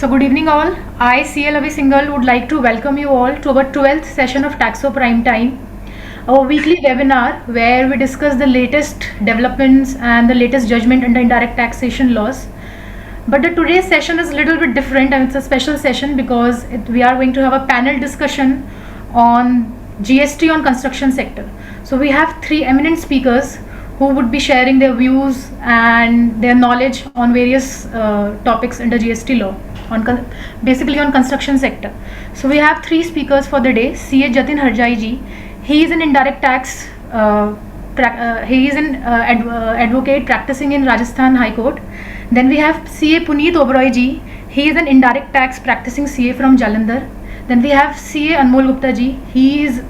So good evening all. I, CL Avi Singhal, would like to welcome you all to our 12th session of Taxo Prime Time, our weekly webinar where we discuss the latest developments and the latest judgment under indirect taxation laws. But the today's session is a little bit different, and it's a special session because we are going to have a panel discussion on GST on construction sector. So we have three eminent speakers who would be sharing their views and their knowledge on various topics under GST law, basically on construction sector. So we have three speakers for the day. CA Jatin Harjai ji, he is an indirect tax, he is an advocate practicing in Rajasthan High Court. Then we have CA Puneet Oberoi ji, he is an indirect tax practicing CA from Jalandhar. Then we have CA Anmol Gupta ji, he is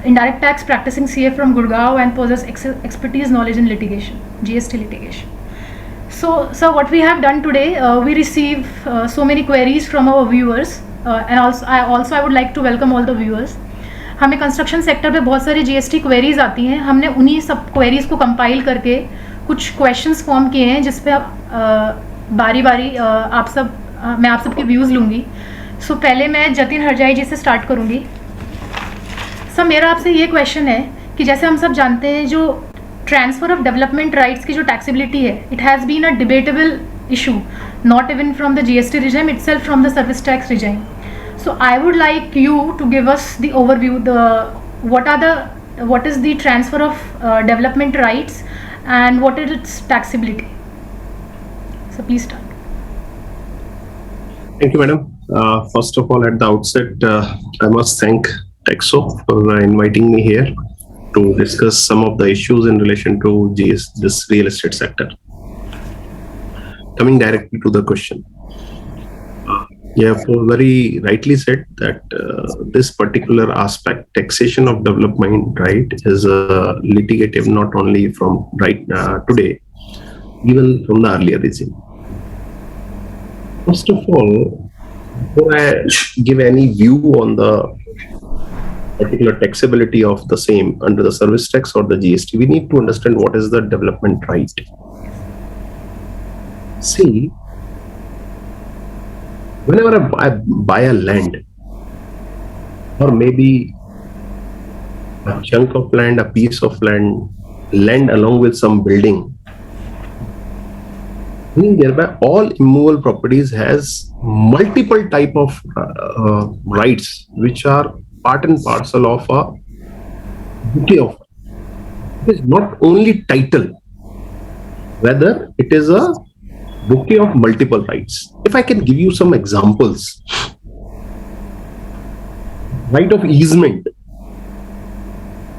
indirect tax practicing CA from Gurgaon and possesses expertise knowledge in litigation, GST litigation. So what we have done today, we receive so many queries from our viewers, and I would like to welcome all the viewers. हमें construction sector पे बहुत सारी GST queries आती हैं. हमने उन्हीं सब queries को कंपाइल करके कुछ क्वेश्चंस फॉर्म किए हैं जिस पे बारी बारी मैं आप सबके व्यूज़ लूँगी. सो पहले मैं जतिन हरजाई जी से स्टार्ट करूँगी. सर मेरा आपसे ये क्वेश्चन है कि जैसे हम सब जानते हैं जो ट्रांसफ़र ऑफ डेवलपमेंट राइट्स की जो टैक्सेबिलिटी है, it has been a debatable issue, not even from the GST regime itself, from the service tax regime. So I would like you to give us the overview, what is the transfer of development rights and what is its taxability. So please start. Thank you, madam. First of all, at the outset, I must thank Taxo for inviting me here to discuss some of the issues in relation to this real estate sector. Coming directly to the question. You have very rightly said that this particular aspect, taxation of development right, is litigative not only from today, even from the earlier regime. First of all, before I give any view on the particular taxability of the same under the service tax or the GST, we need to understand what is the development right. See, whenever I buy a land, or maybe a chunk of land, a piece of land along with some building, thereby all immovable properties has multiple type of rights which are part and parcel of a bouquet of. It is not only title, whether it is a bouquet of multiple rights. If I can give you some examples, right of easement.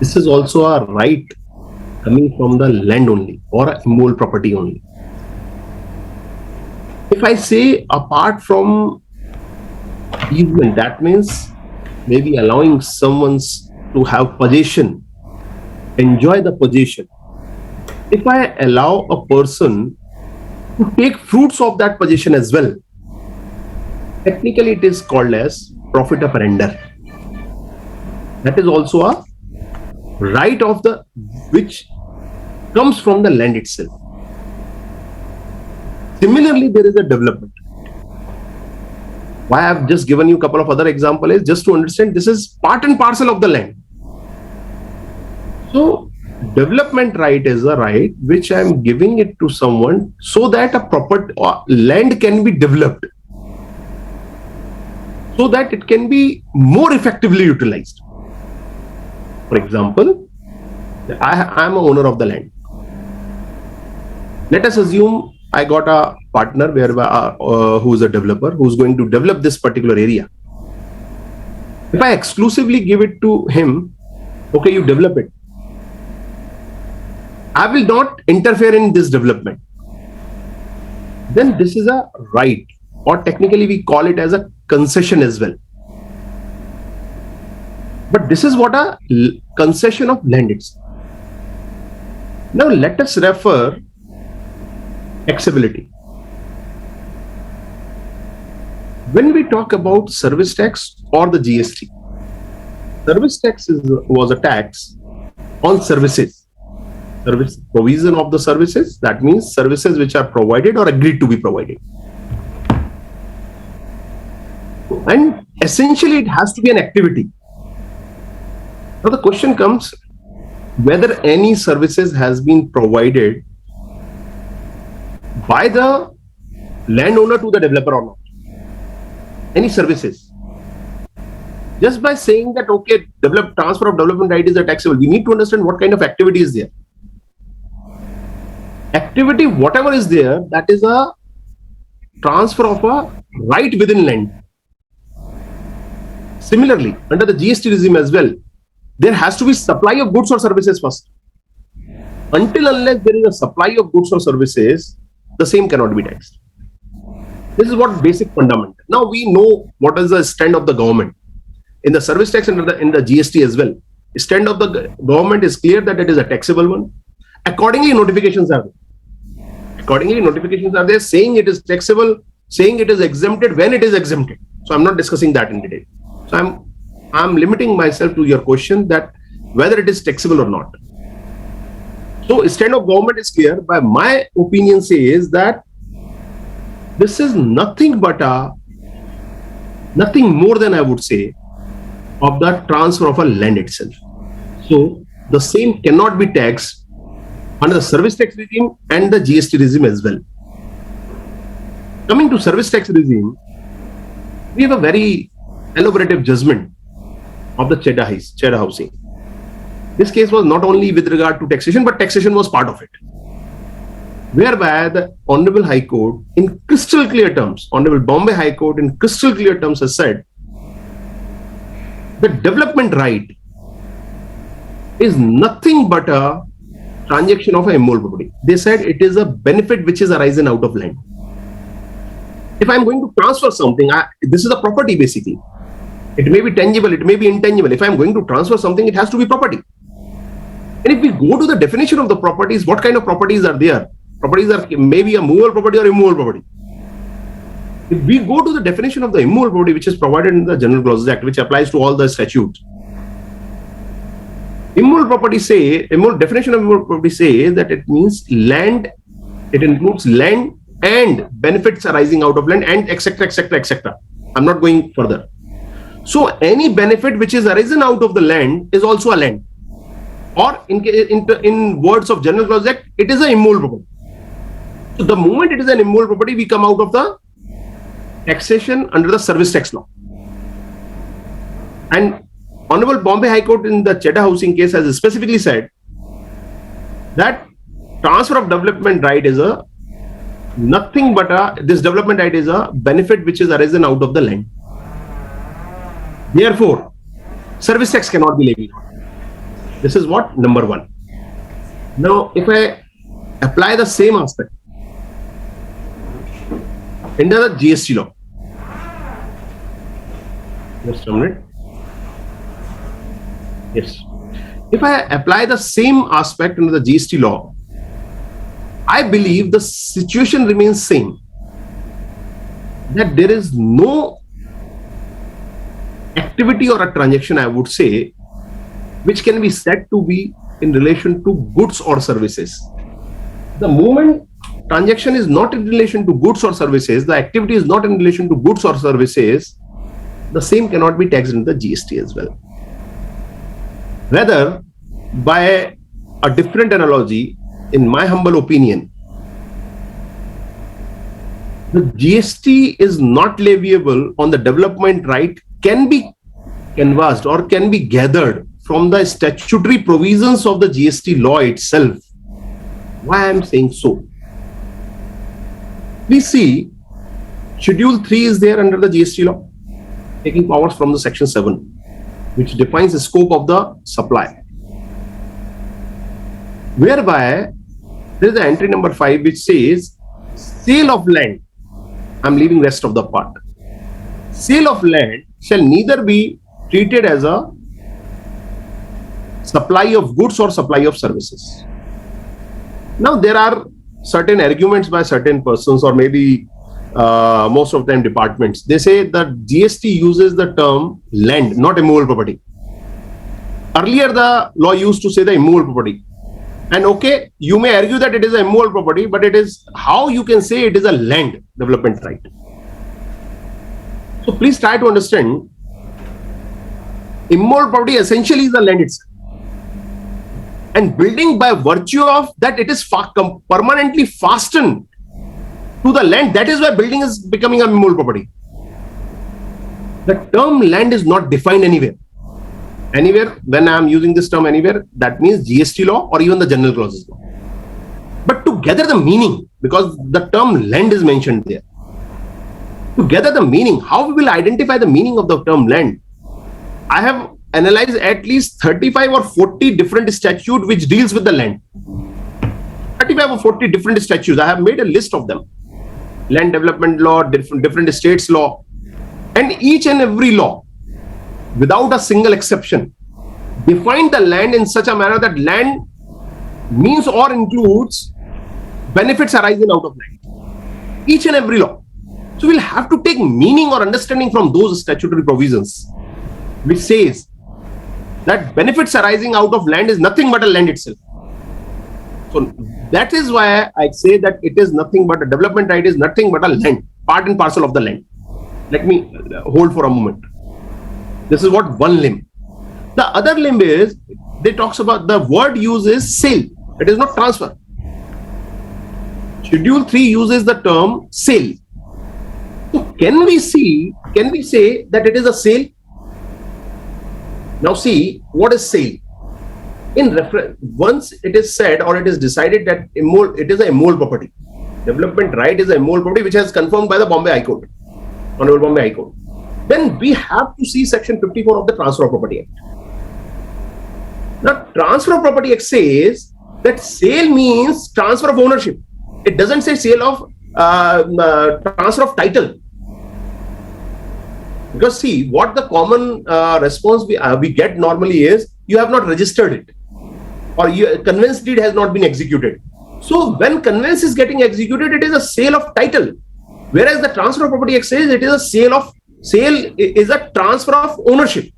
This is also a right coming from the land only or a immovable property only. If I say apart from easement, that means maybe allowing someone to have possession, enjoy the possession. If I allow a person to take fruits of that possession as well, technically it is called as profit of render. That is also a right of the which comes from the land itself. Similarly, there is a development. Why I have just given you a couple of other examples is just to understand this is part and parcel of the land. So development right is a right which I am giving it to someone so that a proper land can be developed, so that it can be more effectively utilized. For example, I am an owner of the land. Let us assume I got a partner who is a developer who is going to develop this particular area. If I exclusively give it to him, okay, you develop it, I will not interfere in this development. Then this is a right, or technically we call it as a concession as well. But this is what a concession of land is. Now let us refer taxability. When we talk about service tax or the GST, service tax was a tax on services. Service provision of the services, that means services which are provided or agreed to be provided. And essentially, it has to be an activity. Now, the question comes whether any services has been provided by the landowner to the developer or not. Any services. Just by saying that, okay, transfer of development right is a taxable, we need to understand what kind of activity is there. Activity, whatever is there, that is a transfer of a right within land. Similarly, under the GST regime as well, there has to be supply of goods or services first. Until unless there is a supply of goods or services, the same cannot be taxed. This is what basic fundamental. Now we know what is the stand of the government. In the service tax and in the GST as well, the stand of the government is clear that it is a taxable one. Accordingly, notifications are there saying it is taxable, saying it is exempted when it is exempted. So I'm not discussing that in detail. So I'm limiting myself to your question that whether it is taxable or not. So stand of government is clear. By my opinion says that this is nothing but nothing more than, I would say, of the transfer of a land itself. So the same cannot be taxed under the service tax regime and the GST regime as well. Coming to service tax regime, we have a very elaborative judgment of the Cheddar housing. This case was not only with regard to taxation, but taxation was part of it. Whereby the Honorable High Court in crystal clear terms, Honorable Bombay High Court in crystal clear terms has said the development right is nothing but a transaction of a immovable property. They said it is a benefit which is arising out of land. If I'm going to transfer something, this is a property basically. It may be tangible, it may be intangible. If I'm going to transfer something, it has to be property. And if we go to the definition of the properties, what kind of properties are there? Properties are maybe a movable property or immovable property. If we go to the definition of the immovable property, which is provided in the General Clauses Act, which applies to all the statutes, definition of immovable property says that it means land, it includes land and benefits arising out of land and etc. etc. etc. I'm not going further. So any benefit which is arisen out of the land is also a land, or in words of General Clauses Act, it is an immovable property. So the moment it is an immovable property, we come out of the taxation under the service tax law. And Honorable Bombay High Court in the Cheddar housing case has specifically said that transfer of development right is nothing but this development right is a benefit which is arisen out of the land. Therefore, service tax cannot be levied. This is what number one. Now, if I apply the same aspect under the GST law, just a minute. Yes. If I apply the same aspect under the GST law, I believe the situation remains same. That there is no activity or a transaction, I would say, which can be said to be in relation to goods or services. The moment transaction is not in relation to goods or services, the activity is not in relation to goods or services, the same cannot be taxed in the GST as well. Rather, by a different analogy, in my humble opinion, the GST is not leviable on the development right can be canvassed or can be gathered from the statutory provisions of the GST law itself. Why I am saying so? Please see, Schedule 3 is there under the GST law, taking powers from the Section 7, which defines the scope of the supply. Whereby there is the entry number 5, which says sale of land. I'm leaving rest of the part. Sale of land shall neither be treated as a supply of goods or supply of services. Now, there are certain arguments by certain persons, or maybe most of them departments. They say that GST uses the term land, not immovable property. Earlier, the law used to say the immovable property. And okay, you may argue that it is a immovable property, but it is how you can say it is a land development right. So please try to understand, immovable property essentially is the land itself. And building, by virtue of that, it is permanently fastened to the land. That is why building is becoming a immovable property. The term land is not defined anywhere. Anywhere, when I am using this term anywhere, that means GST law or even the general clauses law. But to gather the meaning, because the term land is mentioned there, to gather the meaning, how we will identify the meaning of the term land? I have analyzed at least 35 or 40 different statutes which deals with the land. 35 or 40 different statutes. I have made a list of them. Land development law, different states law, and each and every law, without a single exception, define the land in such a manner that land means or includes benefits arising out of land. Each and every law. So we'll have to take meaning or understanding from those statutory provisions, which says that benefits arising out of land is nothing but a land itself. So that is why I say that it is nothing but a development right, is nothing but a land, part and parcel of the land. Let me hold for a moment. This is what one limb. The other limb is, they talks about, the word uses sale. It is not transfer. Schedule 3 uses the term sale. So can we say that it is a sale? Now see, what is sale? In reference, once it is said or it is decided that it is a immovable property. Development right is a immovable property, which has confirmed by the Bombay High Court, Honorable Bombay High Court. Then we have to see Section 54 of the Transfer of Property Act. Now, Transfer of Property Act says that sale means transfer of ownership. It doesn't say sale of transfer of title. Because see, what the common response we get normally is, you have not registered it, or your conveyance deed has not been executed. So when conveyance is getting executed, it is a sale of title. Whereas the Transfer of Property Act says it is a sale is a transfer of ownership.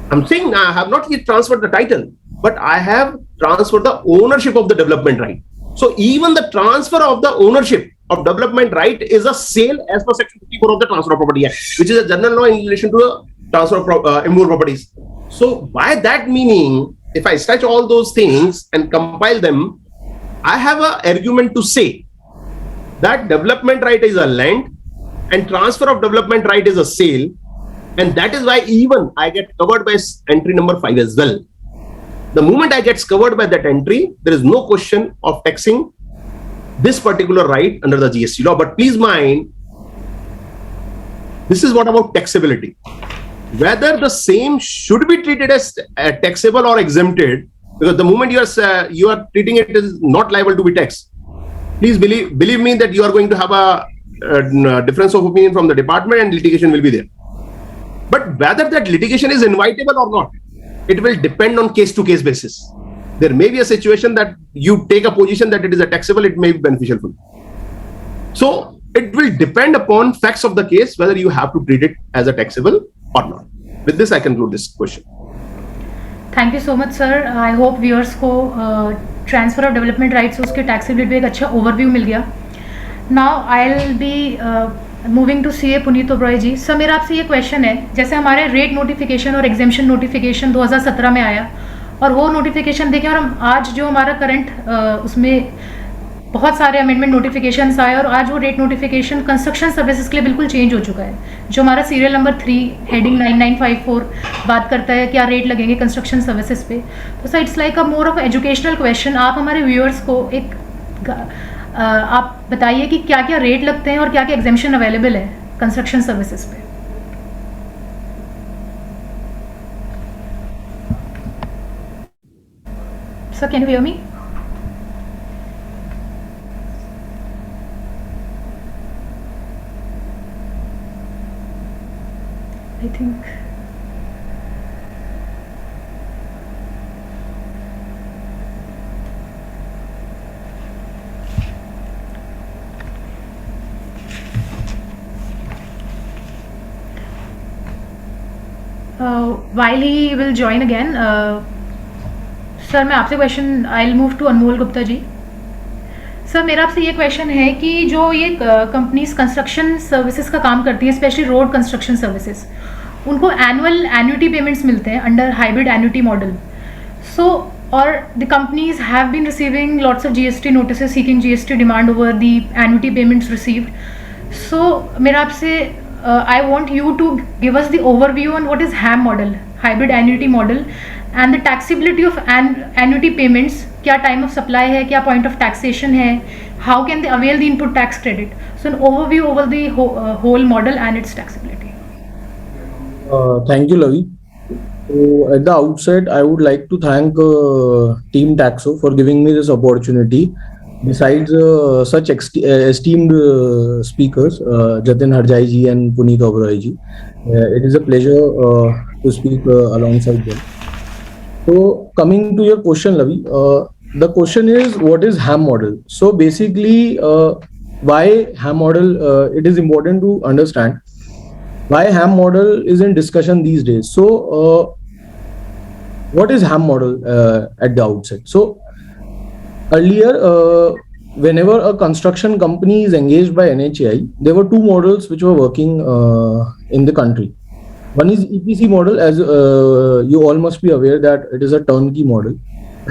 I'm saying I have not yet transferred the title, but I have transferred the ownership of the development right. So even the transfer of the ownership of development right is a sale as per Section 54 of the Transfer of Property Act, which is a general law in relation to the transfer of immovable properties. So by that meaning, if I stretch all those things and compile them, I have an argument to say that development right is a land and transfer of development right is a sale, and that is why even I get covered by entry number 5 as well. The moment I get covered by that entry, there is no question of taxing this particular right under the GST law. But please mind, this is what about taxability. Whether the same should be treated as taxable or exempted, because the moment you are treating it as not liable to be taxed, please believe me that you are going to have a difference of opinion from the department and litigation will be there. But whether that litigation is invitable or not, it will depend on case-to-case basis. There may be a situation that you take a position that it is a taxable, it may be beneficial for you. So it will depend upon facts of the case whether you have to treat it as a taxable or not. With this, I conclude this question. Thank you so much sir. I hope viewers को transfer of development rights उसके taxability एक अच्छा overview मिल गया. Now I will be moving to CA Puneet Oberoi ji. Sir मेरा आपसे ये question है, जैसे हमारे रेट नोटिफिकेशन और एग्जेम्पशन नोटिफिकेशन 2017 में आया और वो नोटिफिकेशन देखें और हम आज जो हमारा करंट उसमें बहुत सारे अमेंडमेंट नोटिफिकेशंस आए और आज वो रेट नोटिफिकेशन कंस्ट्रक्शन सर्विसेज के लिए बिल्कुल चेंज हो चुका है. जो हमारा सीरियल नंबर 3 हेडिंग 9954 बात करता है क्या रेट लगेंगे कंस्ट्रक्शन सर्विसेज पे. तो sir it's like a more of educational question. आप हमारे व्यूअर्स को एक आप बताइए कि क्या क्या रेट लगते हैं और क्या क्या एग्जेम्पशन अवेलेबल है कंस्ट्रक्शन सर्विसेज पे. Sir can you hear me? I think while he will join again, sir मैं आपसे question I will move to Anmol Gupta ji. Sir मेरा आपसे ये क्वेश्चन है कि जो ये कंपनीज कंस्ट्रक्शन सर्विसेज का काम करती है, स्पेशली रोड कंस्ट्रक्शन सर्विसेज, उनको एनुअल एन्युटी पेमेंट्स मिलते हैं under hybrid annuity model. So और the companies have been receiving lots of GST notices seeking GST demand over the annuity payments received. So मेरा आपसे I want you to give us the overview on what is HAM model, hybrid annuity model, and the taxability of annuity payments. क्या time of supply है, क्या point of taxation है, how can they avail the input tax credit. So an overview over the whole model and its taxability. Thank you, Lavi. So at the outset, I would like to thank Team Taxo for giving me this opportunity. Besides such esteemed speakers, Jatin Harjai ji and Puneet Oberoi ji, it is a pleasure to speak alongside them. So coming to your question, Lavi, the question is, what is HAM model? So basically, why HAM model? It is important to understand why HAM model is in discussion these days. So what is HAM model at the outset? So earlier, whenever a construction company is engaged by NHAI, there were two models which were working in the country. One is EPC model, as you all must be aware that it is a turnkey model.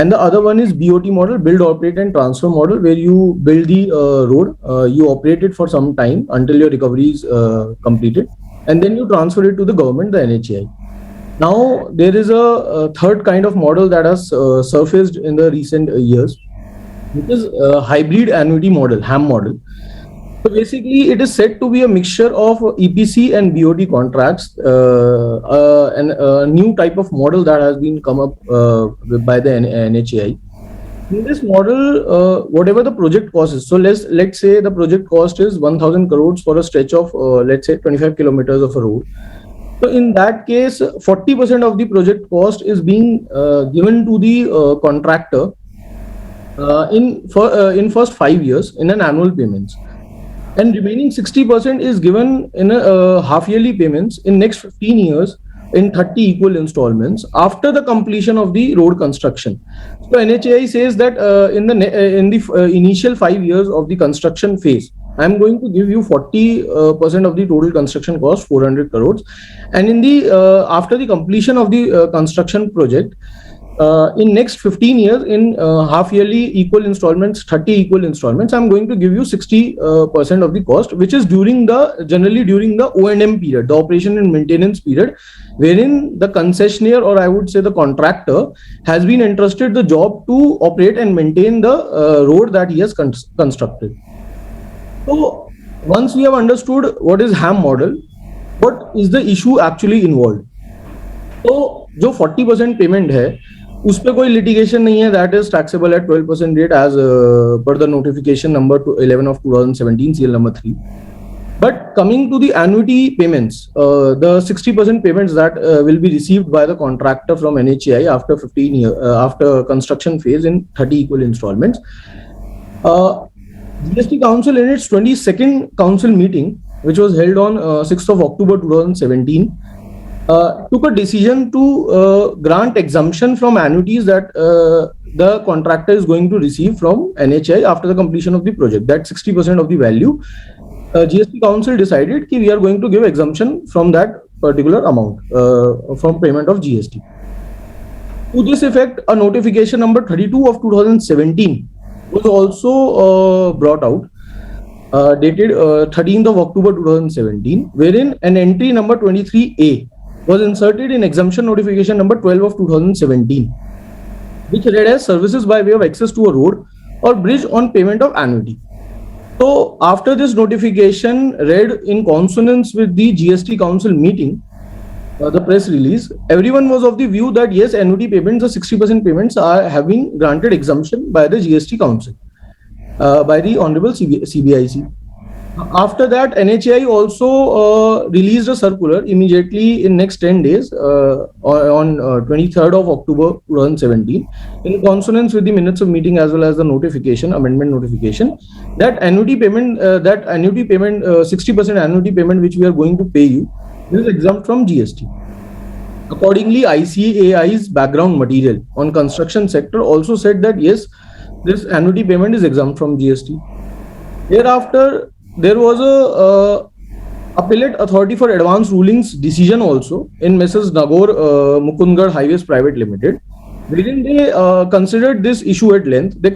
And the other one is BOT model, build, operate and transfer model, where you build the road, you operate it for some time until your recovery is completed, and then you transfer it to the government, the NHAI. Now, there is a third kind of model that has surfaced in the recent years, which is hybrid annuity model, HAM model. So basically, it is said to be a mixture of EPC and BOT contracts, and a new type of model that has been come up by the NHAI. In this model, whatever the project cost is, so let's say the project cost is 1,000 crores for a stretch of let's say 25 kilometers of a road. So in that case, 40% of the project cost is being given to the contractor in first 5 years in an annual payments, and remaining 60% is given in a half yearly payments in next 15 years in 30 equal installments after the completion of the road construction. So NHAI says that in the initial 5 years of the construction phase, I am going to give you 40% of the total construction cost, 400 crores, and in the after the completion of the construction project, in next 15 years in half yearly equal installments, 30 equal installments, I'm going to give you 60% of the cost, which is generally during the O&M period, the operation and maintenance period, wherein the concessionaire, or I would say the contractor, has been entrusted the job to operate and maintain the road that he has constructed. So once we have understood what is HAM model, what is the issue actually involved? तो जो 40% payment है उस पे कोई litigation नहीं है, that is taxable at 12% rate as per the notification number 11 of 2017 CL number 3. But coming to the annuity payments, the 60% payments that will be received by the contractor from NHAI after 15 years after construction phase in 30 equal installments, GST Council in its 22nd council meeting, which was held on 6th of October 2017, took a decision to grant exemption from annuities that the contractor is going to receive from NHAI after the completion of the project. That 60% of the value, GST Council decided that we are going to give exemption from that particular amount from payment of GST. To this effect, a notification number 32 of 2017 was also brought out, dated 13th of October 2017, wherein an entry number 23A was inserted in exemption notification number 12 of 2017, which read as services by way of access to a road or bridge on payment of annuity. So after this notification read in consonance with the GST Council meeting, the press release, everyone was of the view that yes, annuity payments, the 60% payments have been granted exemption by the GST Council, by the Honorable CBIC. After that, NHAI also released a circular immediately in next 10 days on 23rd of October 2017, in consonance with the minutes of meeting as well as the notification, amendment notification, that annuity payment, 60% annuity payment which we are going to pay you is exempt from GST. Accordingly, ICAI's background material on construction sector also said that yes, this annuity payment is exempt from GST. Thereafter, there was a appellate authority for advance rulings decision also in Mrs. Nagore Mukundgarh Highways Private Limited, wherein they considered this issue at length. They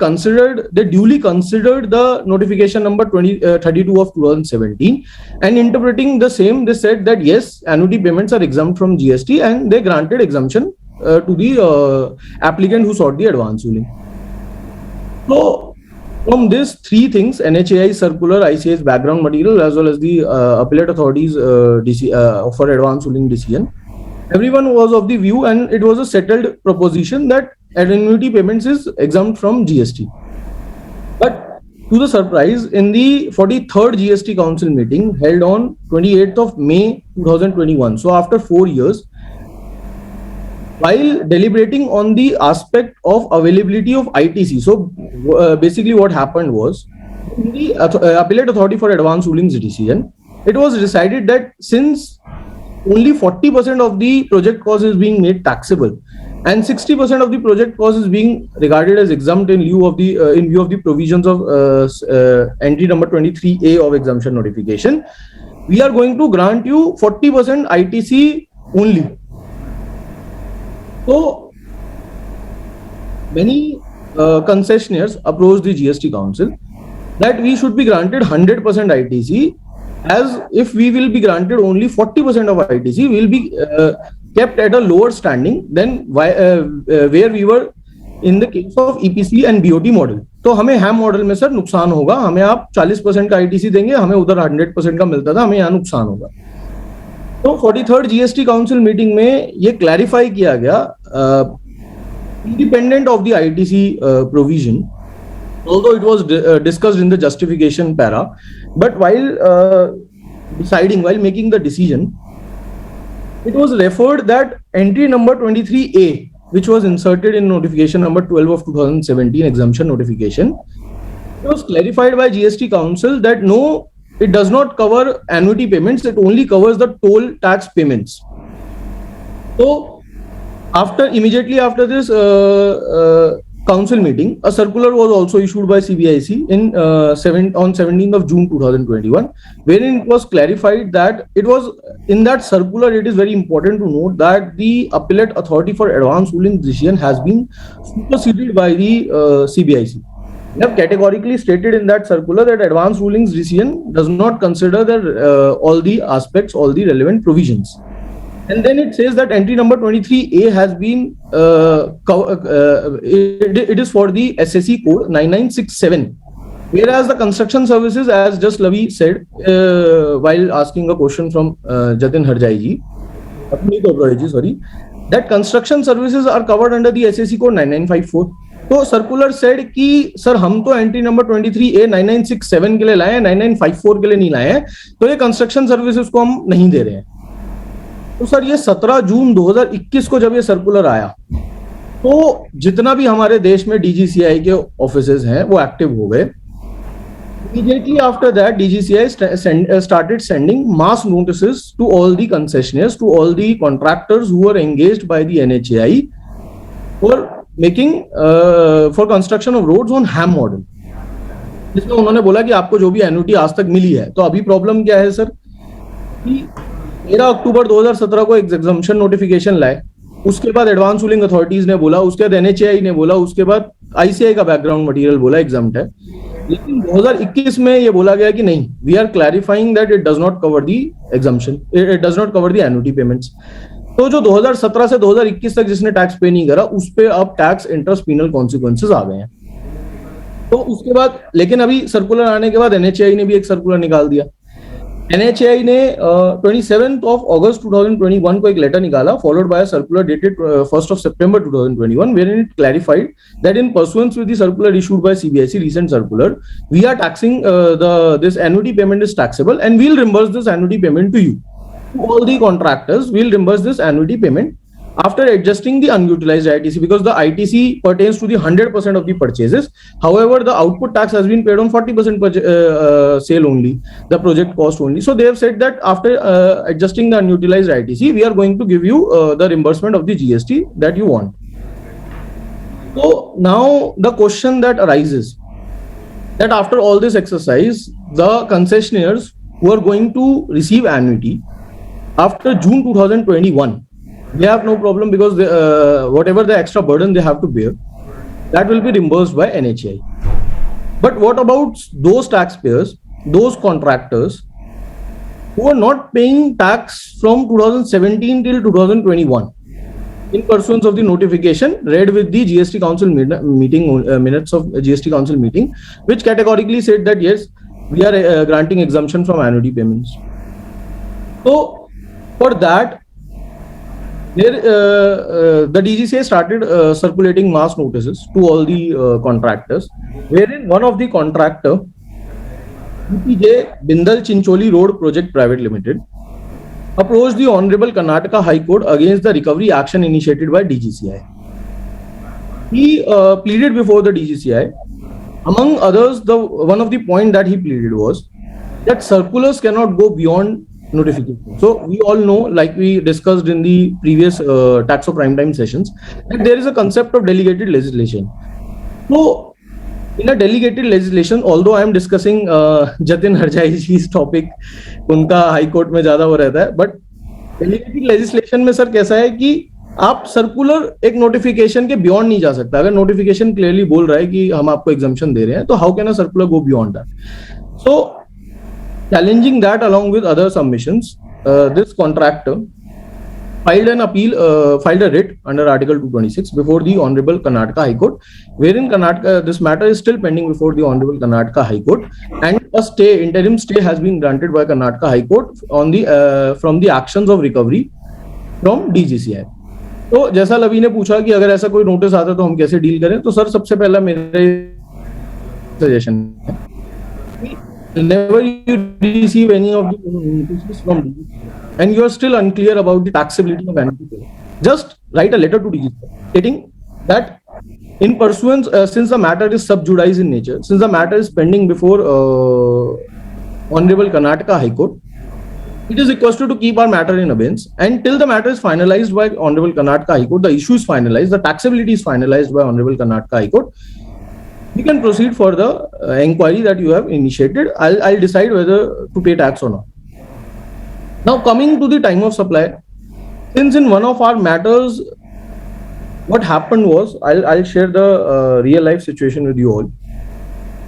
duly considered the notification number 32 of 2017, and interpreting the same, they said that yes, annuity payments are exempt from GST, and they granted exemption to the applicant who sought the advance ruling. So from these three things, NHAI circular, ICAI's background material, as well as the appellate authorities for advance ruling decision, everyone was of the view, and it was a settled proposition that annuity payments is exempt from GST. But to the surprise, in the 43rd GST Council meeting held on 28th of May 2021, so after 4 years, while deliberating on the aspect of availability of ITC, so basically what happened was, in the appellate authority for advance rulings decision, it was decided that since only 40% of the project cost is being made taxable, and 60% of the project cost is being regarded as exempt in view of the provisions of entry number 23A of exemption notification, we are going to grant you 40% ITC only. So many concessionaires approached the GST Council that we should be granted 100% ITC, as if we will be granted only 40% of ITC, we will be kept at a lower standing than where we were in the case of EPC and BOT model. तो हमें हैम model में sir नुकसान होगा, हमें आप 40% का ITC देंगे, हमें उधर 100% का मिलता था, हमें यहाँ नुकसान होगा. तो 43rd GST काउंसिल मीटिंग में ये क्लैरिफाई किया गया, independent of the ITC provision, although it was discussed in the justification para, but while making the decision, it was referred that entry number 23A, which was inserted in notification number 12 of 2017 exemption notification, it was clarified by GST Council that no, it does not cover annuity payments, it only covers the toll tax payments. So immediately after this council meeting, a circular was also issued by CBIC on 17th of June 2021, wherein it was clarified that it was in that circular, it is very important to note that the appellate authority for advance ruling decision has been superseded by the CBIC. We have categorically stated in that circular that advance rulings decision does not consider all the aspects, all the relevant provisions. And then it says that entry number 23A has been, it is for the SSE code 9967. Whereas the construction services, as just Lavi said, while asking a question from Jatin Harjai ji, that construction services are covered under the SSE code 9954. तो circular said कि sir हम तो entry number 23A 9967 के लिए लाए हैं, 9954 के लिए नहीं लाए हैं, तो ये कंस्ट्रक्शन सर्विसेज को हम नहीं दे रहे हैं. तो सर ये 17 जून 2021 को जब ये सर्कुलर आया, तो जितना भी हमारे देश में DGCI के ऑफिसेज हैं वो एक्टिव हो गए. Immediately after that, DGCI started sending mass notices to all the concessionaires, to all the contractors who were engaged by the NHAI for making for construction of roads on HAM model. जिसमें उन्होंने बोला कि आपको जो भी annuity आज तक मिली है, तो अभी प्रॉब्लम क्या है सर कि 13 अक्टूबर 2017 को एग्जम्पशन नोटिफिकेशन लाए, उसके बाद एडवांस रूलिंग अथॉरिटीज ने बोला, उसके बाद NHAI ने बोला, उसके बाद ICAI का बैकग्राउंड मटेरियल बोला एग्जाम्प्ट है, लेकिन 2021 में ये बोला गया कि नहीं, we are clarifying that it does not cover the exemption, it does not cover the annuity payments. तो जो 2017 से 2021 तक जिसने टैक्स पे नहीं करा, उस पे अब टैक्स इंटरेस्ट पीनल कॉन्सिक्वेंसेस आ गए हैं. तो उसके बाद, लेकिन अभी सर्कुलर आने के बाद NHAI ने भी एक सर्कुलर निकाल दिया. NHAI ने 27th of August 2021 को एक लेटर निकाला, followed by a circular dated 1st of September 2021, wherein it clarified that in pursuance with the circular issued by CBIC, recent circular, we are taxing this annuity payment is taxable, and we'll reimburse this annuity payment to you. To all the contractors, we'll reimburse this annuity payment after adjusting the unutilized ITC, because the ITC pertains to the 100% of the purchases. However, the output tax has been paid on 40% sale only, the project cost only. So they have said that after adjusting the unutilized ITC, we are going to give you the reimbursement of the GST that you want. So now the question that arises, that after all this exercise, the concessionaires who are going to receive annuity after June 2021, they have no problem because whatever the extra burden they have to bear, that will be reimbursed by NHAI. But what about those taxpayers, those contractors who are not paying tax from 2017 till 2021 in pursuance of the notification read with the GST Council meeting minutes of GST Council meeting, which categorically said that yes, we are granting exemption from annuity payments. So for that, the DGCA started circulating mass notices to all the contractors, wherein one of the contractor, UPJ Bindal Chincholi Road Project Private Limited, approached the Honorable Karnataka High Court against the recovery action initiated by DGCI. He pleaded before the DGCI. Among others, one of the points that he pleaded was that circulars cannot go beyond notification. So we all know, like we discussed in the previous Taxo Prime Time sessions, that there is a concept of delegated legislation. So in a delegated legislation, although I am discussing Jatin Harjai ji's topic, उनका high court में ज्यादा वो रहता है, but delegated legislation में sir कैसा है कि आप सर्कुलर एक नोटिफिकेशन के बियॉन्ड नहीं जा सकता. अगर नोटिफिकेशन क्लियरली बोल रहा है कि हम आपको एग्जम्पशन दे रहे हैं, तो how can a circular go beyond that? So challenging that along with other submissions, this contractor filed a writ under Article 226 before the Honorable Karnataka High Court, wherein this matter is still pending before the Honorable Karnataka High Court, and a interim stay has been granted by Karnataka High Court on from the actions of recovery from DGCI. तो जैसा लवी ने पूछा कि अगर ऐसा कोई notice आता तो हम कैसे डील करें, तो सर सबसे पहला मेरा सजेशन है, whenever you receive any of the notices from DGCI and you are still unclear about the taxability of annuity, just write a letter to DGCI stating that in pursuance, since the matter is sub judice in nature, since the matter is pending before Honorable Karnataka High Court, it is requested to keep our matter in abeyance, and till the matter is finalized by Honorable Karnataka High Court, the issue is finalized, the taxability is finalized by Honorable Karnataka High Court, you can proceed for the inquiry that you have initiated. I'll decide whether to pay tax or not. Now coming to the time of supply, since in one of our matters, what happened was, I'll share the real life situation with you all.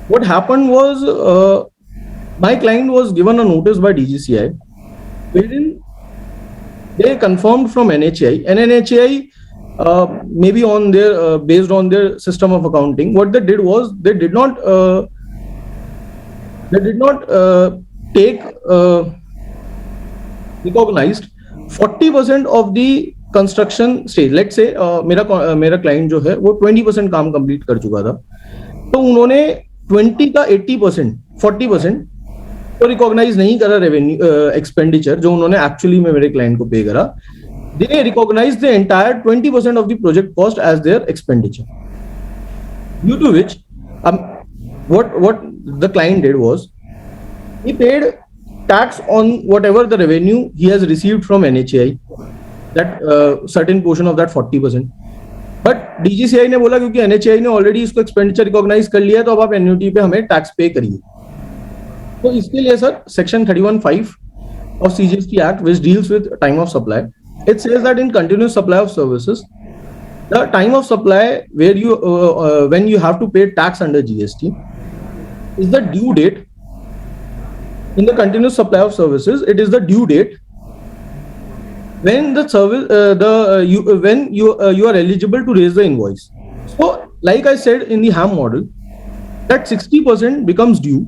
What happened was, my client was given a notice by DGCI, wherein they confirmed from NHAI, and NHAI maybe on their based on their system of accounting, what they did was they did not take recognized 40% of the construction stage. Let's say मेरा client जो है वो 20% काम complete कर चुका था, तो उन्होंने 20 का 80% 40% तो रिकॉग्नाइज नहीं करा रेवेन्यू एक्सपेंडिचर जो उन्होंने एक्चुअली में मेरे क्लाइंट को पे करा. They recognize the entire 20% of the project cost as their expenditure. Due to which, what the client did was, he paid tax on whatever the revenue he has received from NHAI, that certain portion of that 40%. But DGCI ने बोला क्योंकि NHAI ने already इसको expenditure recognize कर लिया है, तो अब आप annuity पे हमें tax pay करिए. तो इसके लिए sir Section 31(5) of CGST Act, which deals with time of supply, it says that in continuous supply of services, the time of supply where you when you have to pay tax under GST is the due date. In the continuous supply of services, it is the due date when the service when you are eligible to raise the invoice. So, like I said in the HAM model, that 60% becomes due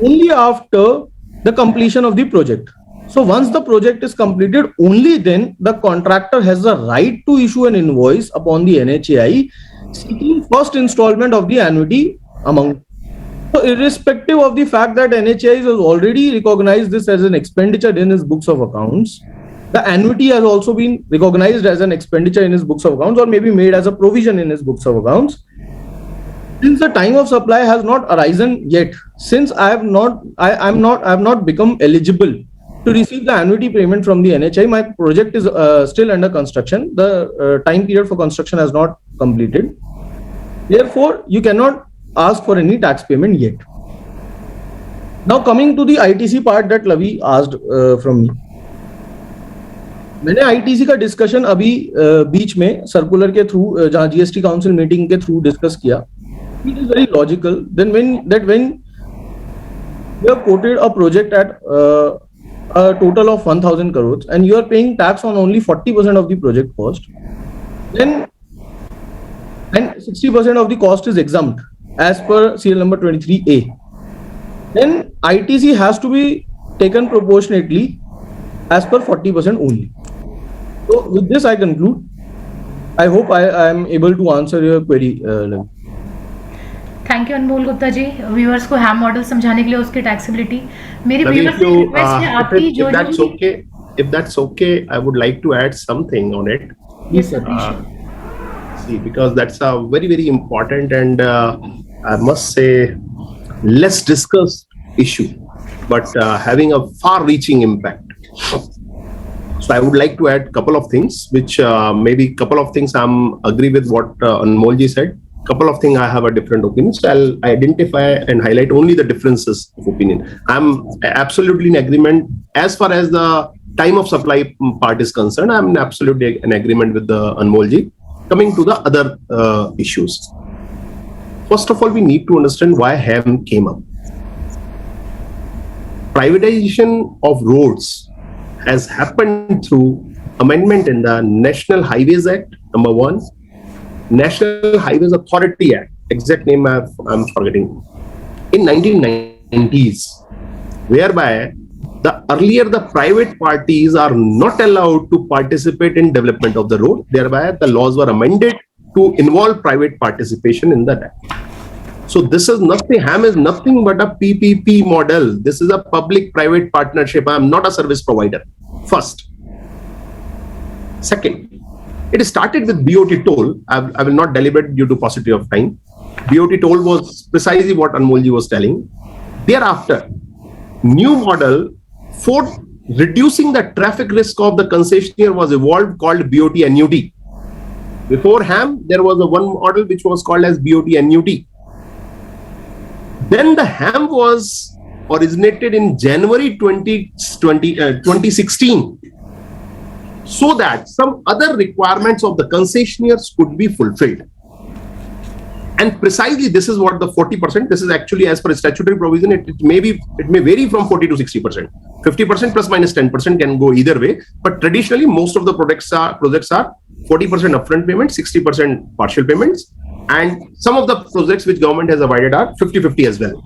only after the completion of the project. So once the project is completed, only then the contractor has the right to issue an invoice upon the NHAI seeking first installment of the annuity amount. So irrespective of the fact that NHAI has already recognized this as an expenditure in his books of accounts, the annuity has also been recognized as an expenditure in his books of accounts, or maybe made as a provision in his books of accounts. Since the time of supply has not arisen yet, since I have not become eligible to receive the annuity payment from the NHI. My project is still under construction. The time period for construction has not completed. Therefore, you cannot ask for any tax payment yet. Now coming to the ITC part that Lavi asked from me. मैंने ITC का discussion अभी बीच में circular के through जहाँ GST council meeting के through discuss किया. It is very logical. Then when you have quoted a project at a total of 1,000 crores and you are paying tax on only 40% of the project cost, then and 60% of the cost is exempt as per serial number 23A, then ITC has to be taken proportionately as per 40% only. So with this I conclude. I hope I am able to answer your query. Thank you Anmol Gupta ji. Viewers को HAM model समझाने के लिए उसकी taxability. मेरी Ravi, viewers की request है आपकी जो if that's okay, I would like to add something on it. Yes, sir. See, because that's a very, very important and I must say less discussed issue, but having a far-reaching impact. So I would like to add a couple of things, which maybe couple of things I'm agree with what Anmolji said. Couple of things I have a different opinion. So I'll identify and highlight only the differences of opinion. I'm absolutely in agreement as far as the time of supply part is concerned. I'm absolutely in agreement with the Anmolji. Coming to the other issues. First of all, we need to understand why HAM came up. Privatization of roads has happened through amendment in the National Highways Act, number 1, National Highways Authority Act, exact name I'm forgetting, in 1990s, whereby earlier the private parties are not allowed to participate in development of the road. Thereby the laws were amended to involve private participation in that act. So this is nothing, HAM is nothing but a PPP model. This is a public-private partnership. I am not a service provider. First. Second, it started with BOT toll. I will not deliberate due to paucity of time. BOT toll was precisely what Anmolji was telling. Thereafter, new model for reducing the traffic risk of the concessionaire was evolved called BOT annuity. Before HAM, there was a one model which was called as BOT annuity. Then the HAM was originated in January 2016 so that some other requirements of the concessionaires could be fulfilled. And precisely this is what the 40%, this is actually as per statutory provision, it may vary from 40 to 60%. 50% plus minus 10% can go either way, but traditionally most of the projects are 40% upfront payment, 60% partial payments, and some of the projects which government has avoided are 50-50 as well.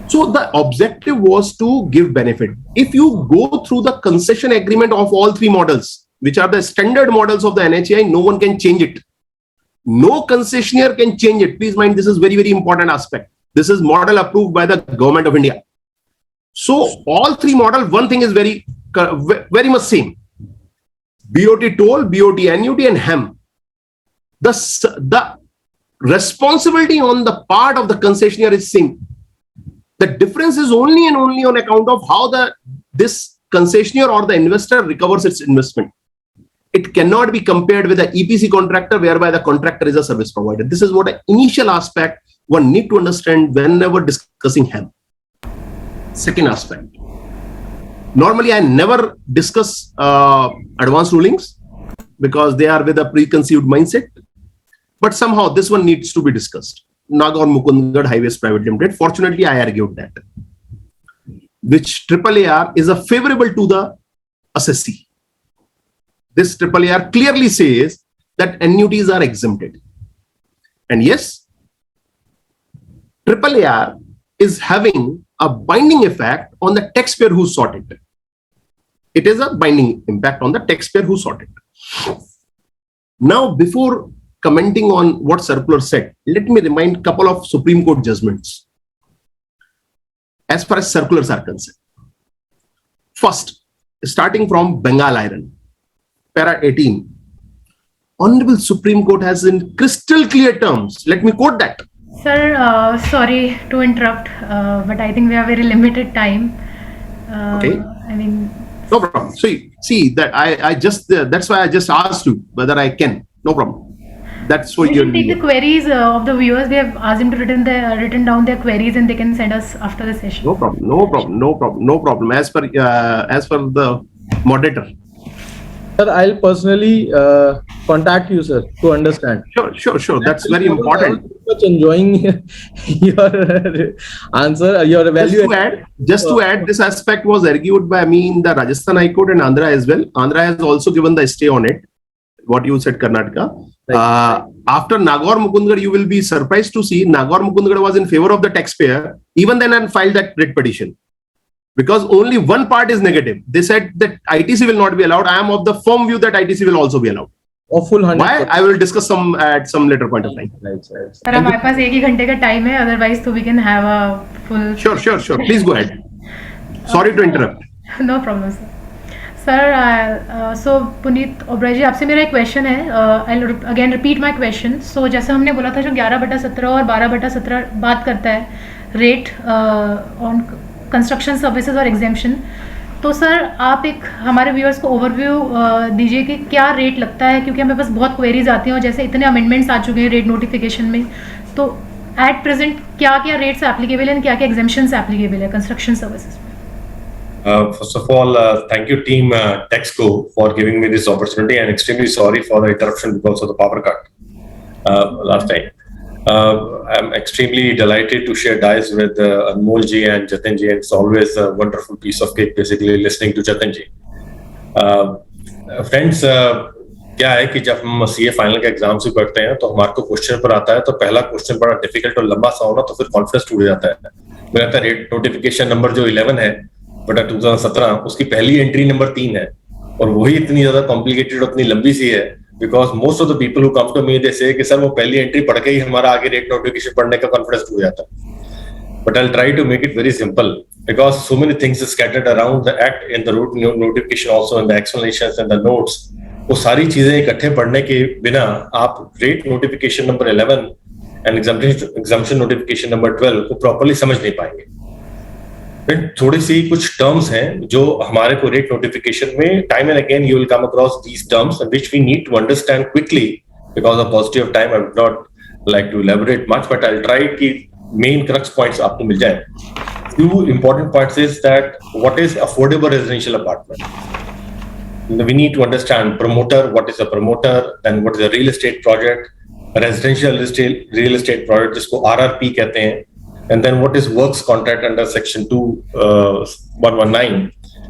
So the objective was to give benefit. If you go through the concession agreement of all three models, which are the standard models of the NHAI, no one can change it. No concessionaire can change it. Please mind, this is very, very important aspect. This is model approved by the government of India. So all three model, one thing is very much same. BOT toll, BOT annuity and HAM. The responsibility on the part of the concessionaire is same. The difference is only and only on account of how this concessionaire or the investor recovers its investment. It cannot be compared with the EPC contractor, whereby the contractor is a service provider. This is what an initial aspect one need to understand whenever discussing HAM. Second aspect. Normally, I never discuss advanced rulings because they are with a preconceived mindset. But somehow this one needs to be discussed. Nagaur Mukundgarh Highways Private Limited. Fortunately, I argued that, which AAAR is a favorable to the assessee. This AAAR clearly says that annuities are exempted. And yes, AAAR is having a binding effect on the taxpayer who sought it. It is a binding impact on the taxpayer who sought it. Now, before commenting on what circular said, let me remind a couple of Supreme Court judgments as far as circulars are concerned. First, starting from Bengal Iron, para 18, Honorable Supreme Court has in crystal clear terms, let me quote that. Sir, sorry to interrupt, but I think we have very limited time. Okay. I mean, No problem. See that I just that's why I just asked you whether I can. No problem. That's for we your can take the leisure. queries of the viewers. We have asked them to written down their queries, and they can send us after the session. No problem. No problem. No problem. No problem. As per the moderator. Sir, I'll personally contact you, sir, to understand. Sure. That's very I important. was much enjoying your answer, your value. Just to add, this aspect was argued by me in the Rajasthan High Court and Andhra as well. Andhra has also given the stay on it. What you said, Karnataka. After Nagaur Mukundgarh, you will be surprised to see Nagaur Mukundgarh was in favor of the taxpayer. Even then, and filed that writ petition. Because only one part is negative. They said that ITC will not be allowed. I am of the firm view that ITC will also be allowed. Of full 100%. Why? I will discuss at some later point of time. Right. Sir हमारे पास 1 ही घंटे का time है, otherwise तो we can have a full. Sure. Please go ahead. Sorry to interrupt. No problem sir. So Puneet Oberoi ji, आपसे मेरा एक question है. I again repeat my question. So जैसे हमने बोला था, जो 11/17 और 12/17 बात करता है रेट ऑन कंस्ट्रक्शन सर्विसेज और एग्जेम्पशन, तो सर आप एक हमारे व्यूअर्स को ओवरव्यू दीजिए कि क्या रेट लगता है, क्योंकि हमें पास बहुत क्वेरीज आती हैं और जैसे इतने अमेंडमेंट्स आ चुके हैं रेट नोटिफिकेशन में, तो एट प्रेजेंट क्या रेट्स एप्लीकेबल हैं, क्या एग्जेम्पशंस एप्लीकेबल है कंस्ट्रक्शन सर्विसेज में. First of all, thank you team Texco for giving me this opportunity, and extremely sorry for the interruption because of the power cut last time. I'm extremely delighted to share dice with Anmol ji and Jatin ji, and it's always a wonderful piece of cake basically listening to Jatin ji. Friends, क्या है कि जब हम CA final का exam से पढ़ते हैं तो हमारे को क्वेश्चन पर आता है, तो पहला क्वेश्चन बड़ा डिफिकल्ट और लंबा सा होना, तो फिर कॉन्फिडेंस टूट जाता है. मुझे लगता है रेट नोटिफिकेशन नंबर जो 11 है बटा 2017, उसकी पहली एंट्री नंबर 3 है, और वही इतनी ज्यादा कॉम्प्लिकेटेड और इतनी लंबी सी है, because most of the people who come to me they say कि सर वो पहली एंट्री पढ़ के ही हमारा आगे रेट नोटिफिकेशन पढ़ने का कॉन्फिडेंस टूट जाता है. But I will try to make it very simple, because so many things scattered around the act in the root notification also in the explanations and the notes. वो सारी चीजें इकट्ठे पढ़ने के बिना आप rate notification number 11 and exemption notification number 12 को properly समझ नहीं पाएंगे. थोड़ी सी कुछ टर्म्स हैं जो हमारे को रेट नोटिफिकेशन में time and again you will come across these terms which we need to understand quickly because of paucity of time. I would not like to elaborate much, but I will try कि main crux points आपको मिल जाए. Few important points is that what is affordable residential apartment? We need to understand promoter, what is a promoter, then what is a real estate project, residential real estate project जिसको RRP कहते हैं, and then what is works contract under section 119,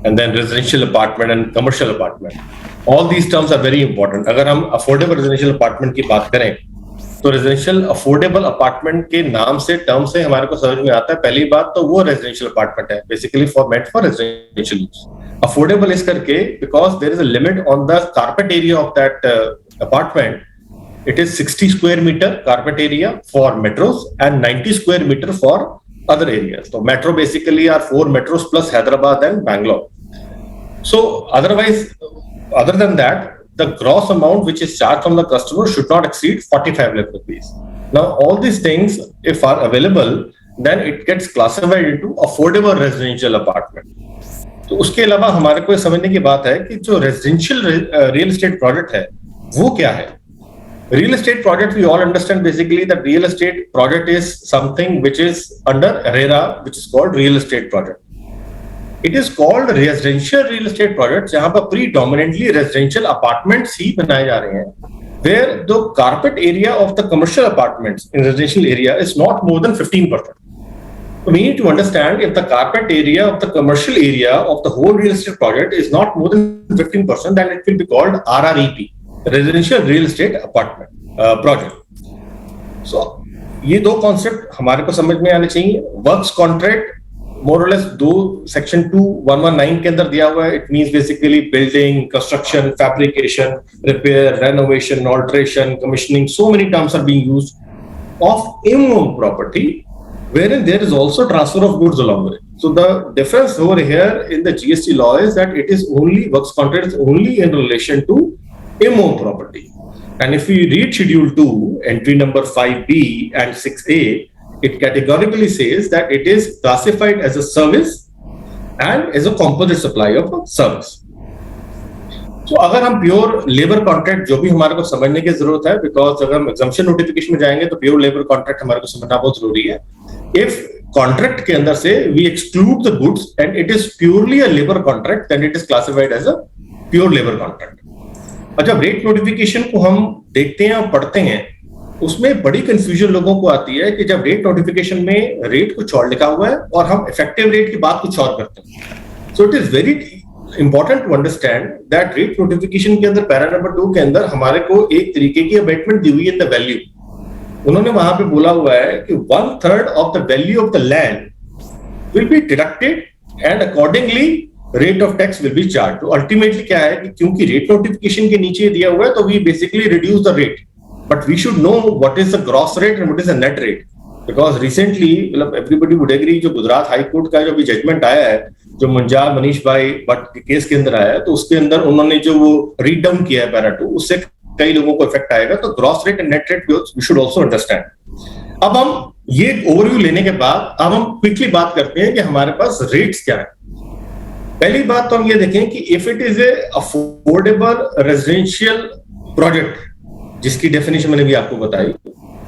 and then residential apartment and commercial apartment. All these terms are very important. अगर हम affordable residential apartment की बात करें तो residential affordable apartment के नाम से टर्म से हमारे को समझ में आता है, पहली बात तो वो रेजिडेंशियल अपार्टमेंट है basically for residential use. Affordable इस करके because there is a limit on the carpet area of that apartment. It is 60 square metre carpet area for metros and 90 square metre for other areas. तो metro basically are 4 metros plus Hyderabad and Bangalore. So otherwise other than that, the gross amount which is charged from the customer should not exceed 45 lakh rupees. Now, all these things, if are available, then it gets classified into affordable residential apartment. तो उसके अलावा हमारे को समझने की बात है कि जो रेजिडेंशियल रियल एस्टेट प्रोजेक्ट है वो क्या है. Real estate project, we all understand basically that real estate project is something which is under RERA, which is called real estate project. It is called residential real estate project जहां पर predominantly residential apartments ही बनाए जा रहे हैं, where the carpet area of the commercial apartments in residential area is not more than 15%. So we need to understand if the carpet area of the commercial area of the whole real estate project is not more than 15%, then it will be called RREP, residential real estate apartment project. So ये दो concept हमारे को समझ में आने चाहिए. Works contract मोर और less दो सेक्शन 2119 के अंदर दिया हुआ है. It means basically building, construction, fabrication, repair, renovation, alteration, commissioning. So many terms are being used of इमोन property wherein there is also transfer of goods along with it. So the difference over here in the GST law is that it is only works contract is only in relation to immune property. And if we read schedule 2 entry number 5B and 6A, it categorically says that it is classified as a service and is a composite supply of a service. तो अगर हम pure labour contract, जो भी हमारे को समझने की जरूरत है, बिकॉज अगर हम एग्जम्पशन नोटिफिकेशन में जाएंगे तो प्योर लेबर कॉन्ट्रैक्ट हमारे को समझना बहुत जरूरी है. इफ कॉन्ट्रैक्ट के अंदर से we exclude the goods and it is purely a labour contract, then it is classified as a pure labour contract. और जब रेट नोटिफिकेशन को हम देखते हैं और पढ़ते हैं, उसमें बड़ी कंफ्यूजन लोगों को आती है कि जब रेट नोटिफिकेशन में रेट कुछ और लिखा हुआ है और हम इफेक्टिव रेट की बात कुछ और करते हैं. So it is very important to understand that rate notification के अंदर पैरा नंबर 2 के अंदर हमारे को एक तरीके की अबेटमेंट दी हुई है द वैल्यू. उन्होंने वहां पे बोला हुआ है कि 1/3 of the value of the land will be deducted and accordingly rate of tax will be charge. तो अल्टीमेटली क्या है कि क्योंकि रेट नोटिफिकेशन के नीचे दिया हुआ है तो we basically reduce the rate, but we should know what is the gross rate and what is the net rate. Because recently मतलब एवरीबॉडी वुड एग्री, जो गुजरात हाई कोर्ट का जो भी जजमेंट आया है, जो मंजार मनीष भाई भट्ट के केस के अंदर आया है, तो उसके अंदर उन्होंने जो वो रीड डाउन किया है पैरा 2, उससे कई लोगों को इफेक्ट आएगा. तो gross rate and net rate we should also understand. अब हम ये ओवरव्यू लेने के बाद अब हम क्विकली बात करते हैं कि हमारे पास रेट्स क्या है. पहली बात तो हम ये देखें कि if it is a affordable residential project, जिसकी डेफिनेशन मैंने भी आपको बताई,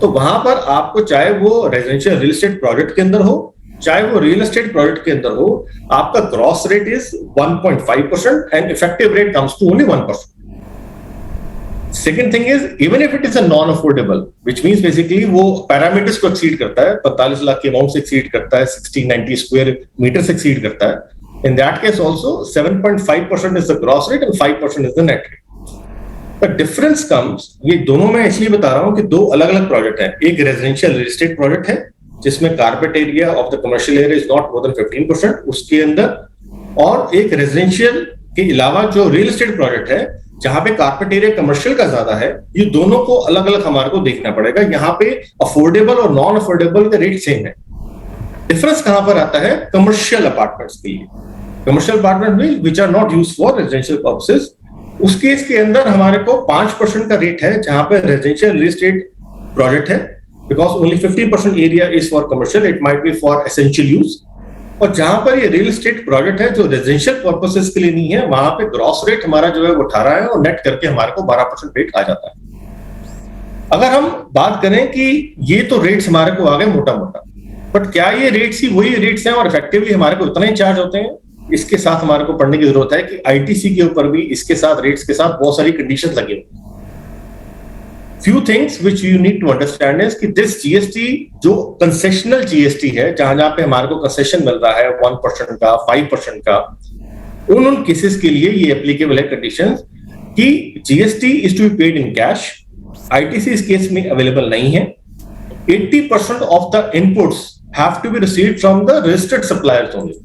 तो वहां पर आपको चाहे वो रेजिडेंशियल रियल एस्टेट प्रोजेक्ट के अंदर हो, चाहे वो रियल एस्टेट प्रोजेक्ट के अंदर हो, आपका gross rate is 1.5% and effective rate comes to only 1%. Second thing is, even if it is a non affordable, which means basically वो पैरामीटर्स को एक्सीड करता है, 45 लाख के अमाउंट से एक्सीड करता है, 1690 स्क्वायर मीटर से एक्सीड करता है, in that case also 7.5% is the gross rate and 5% is the net rate. The difference comes, ये दोनों मैं इसलिए बता रहा हूं कि दो अलग अलग प्रोजेक्ट हैं. एक रेजिडेंशियल रियल एस्टेट प्रोजेक्ट है जिसमें carpet area of the commercial area is not more than 15% उसके अंदर, और एक रेजिडेंशियल के अलावा जो रियल एस्टेट प्रोजेक्ट है जहां पे कारपेट एरिया कमर्शियल का ज्यादा है. ये दोनों को अलग अलग हमारे को देखना पड़ेगा. यहाँ पे अफोर्डेबल और नॉन अफोर्डेबल का रेट सेम है. डिफरेंस कहां पर आता है? कमर्शियल अपार्टमेंट्स के लिए. Commercial apartment which are not used for residential purposes, उस केस के अंदर हमारे को 5% का रेट है जहां पे रेजिडेंशियल रियल एस्टेट प्रोजेक्ट है, because only 15% area is for commercial, it might be for essential use. और जहां पर ये रियल एस्टेट प्रोजेक्ट है जो रेजिडेंशियल पर्पसेस के लिए नहीं है, वहां पे ग्रॉस रेट हमारा जो है वो 18 है और नेट करके हमारे को 12% रेट आ जाता है. अगर हम बात करें कि ये तो रेट्स हमारे को आ गए मोटा मोटा, बट क्या ये रेट्स ही वही रेट्स हैं और इफेक्टिवली हमारे को इतना ही चार्ज होते हैं? इसके साथ हमारे को पढ़ने की जरूरत है कि आईटीसी के ऊपर भी इसके साथ रेट्स के साथ बहुत सारी कंडीशंस लगी हुई. Few things which you need to understand is कि this GST जो कंसेशनल GST है, जहां जहां पे हमारे को कंसेशन मिल रहा है 1% का, 5% का, उन केसेस के लिए ये एप्लीकेबल है कंडीशंस कि GST is to be paid in cash. ITC इस केस में अवेलेबल नहीं है. 80% of the inputs have to be received from the registered suppliers only.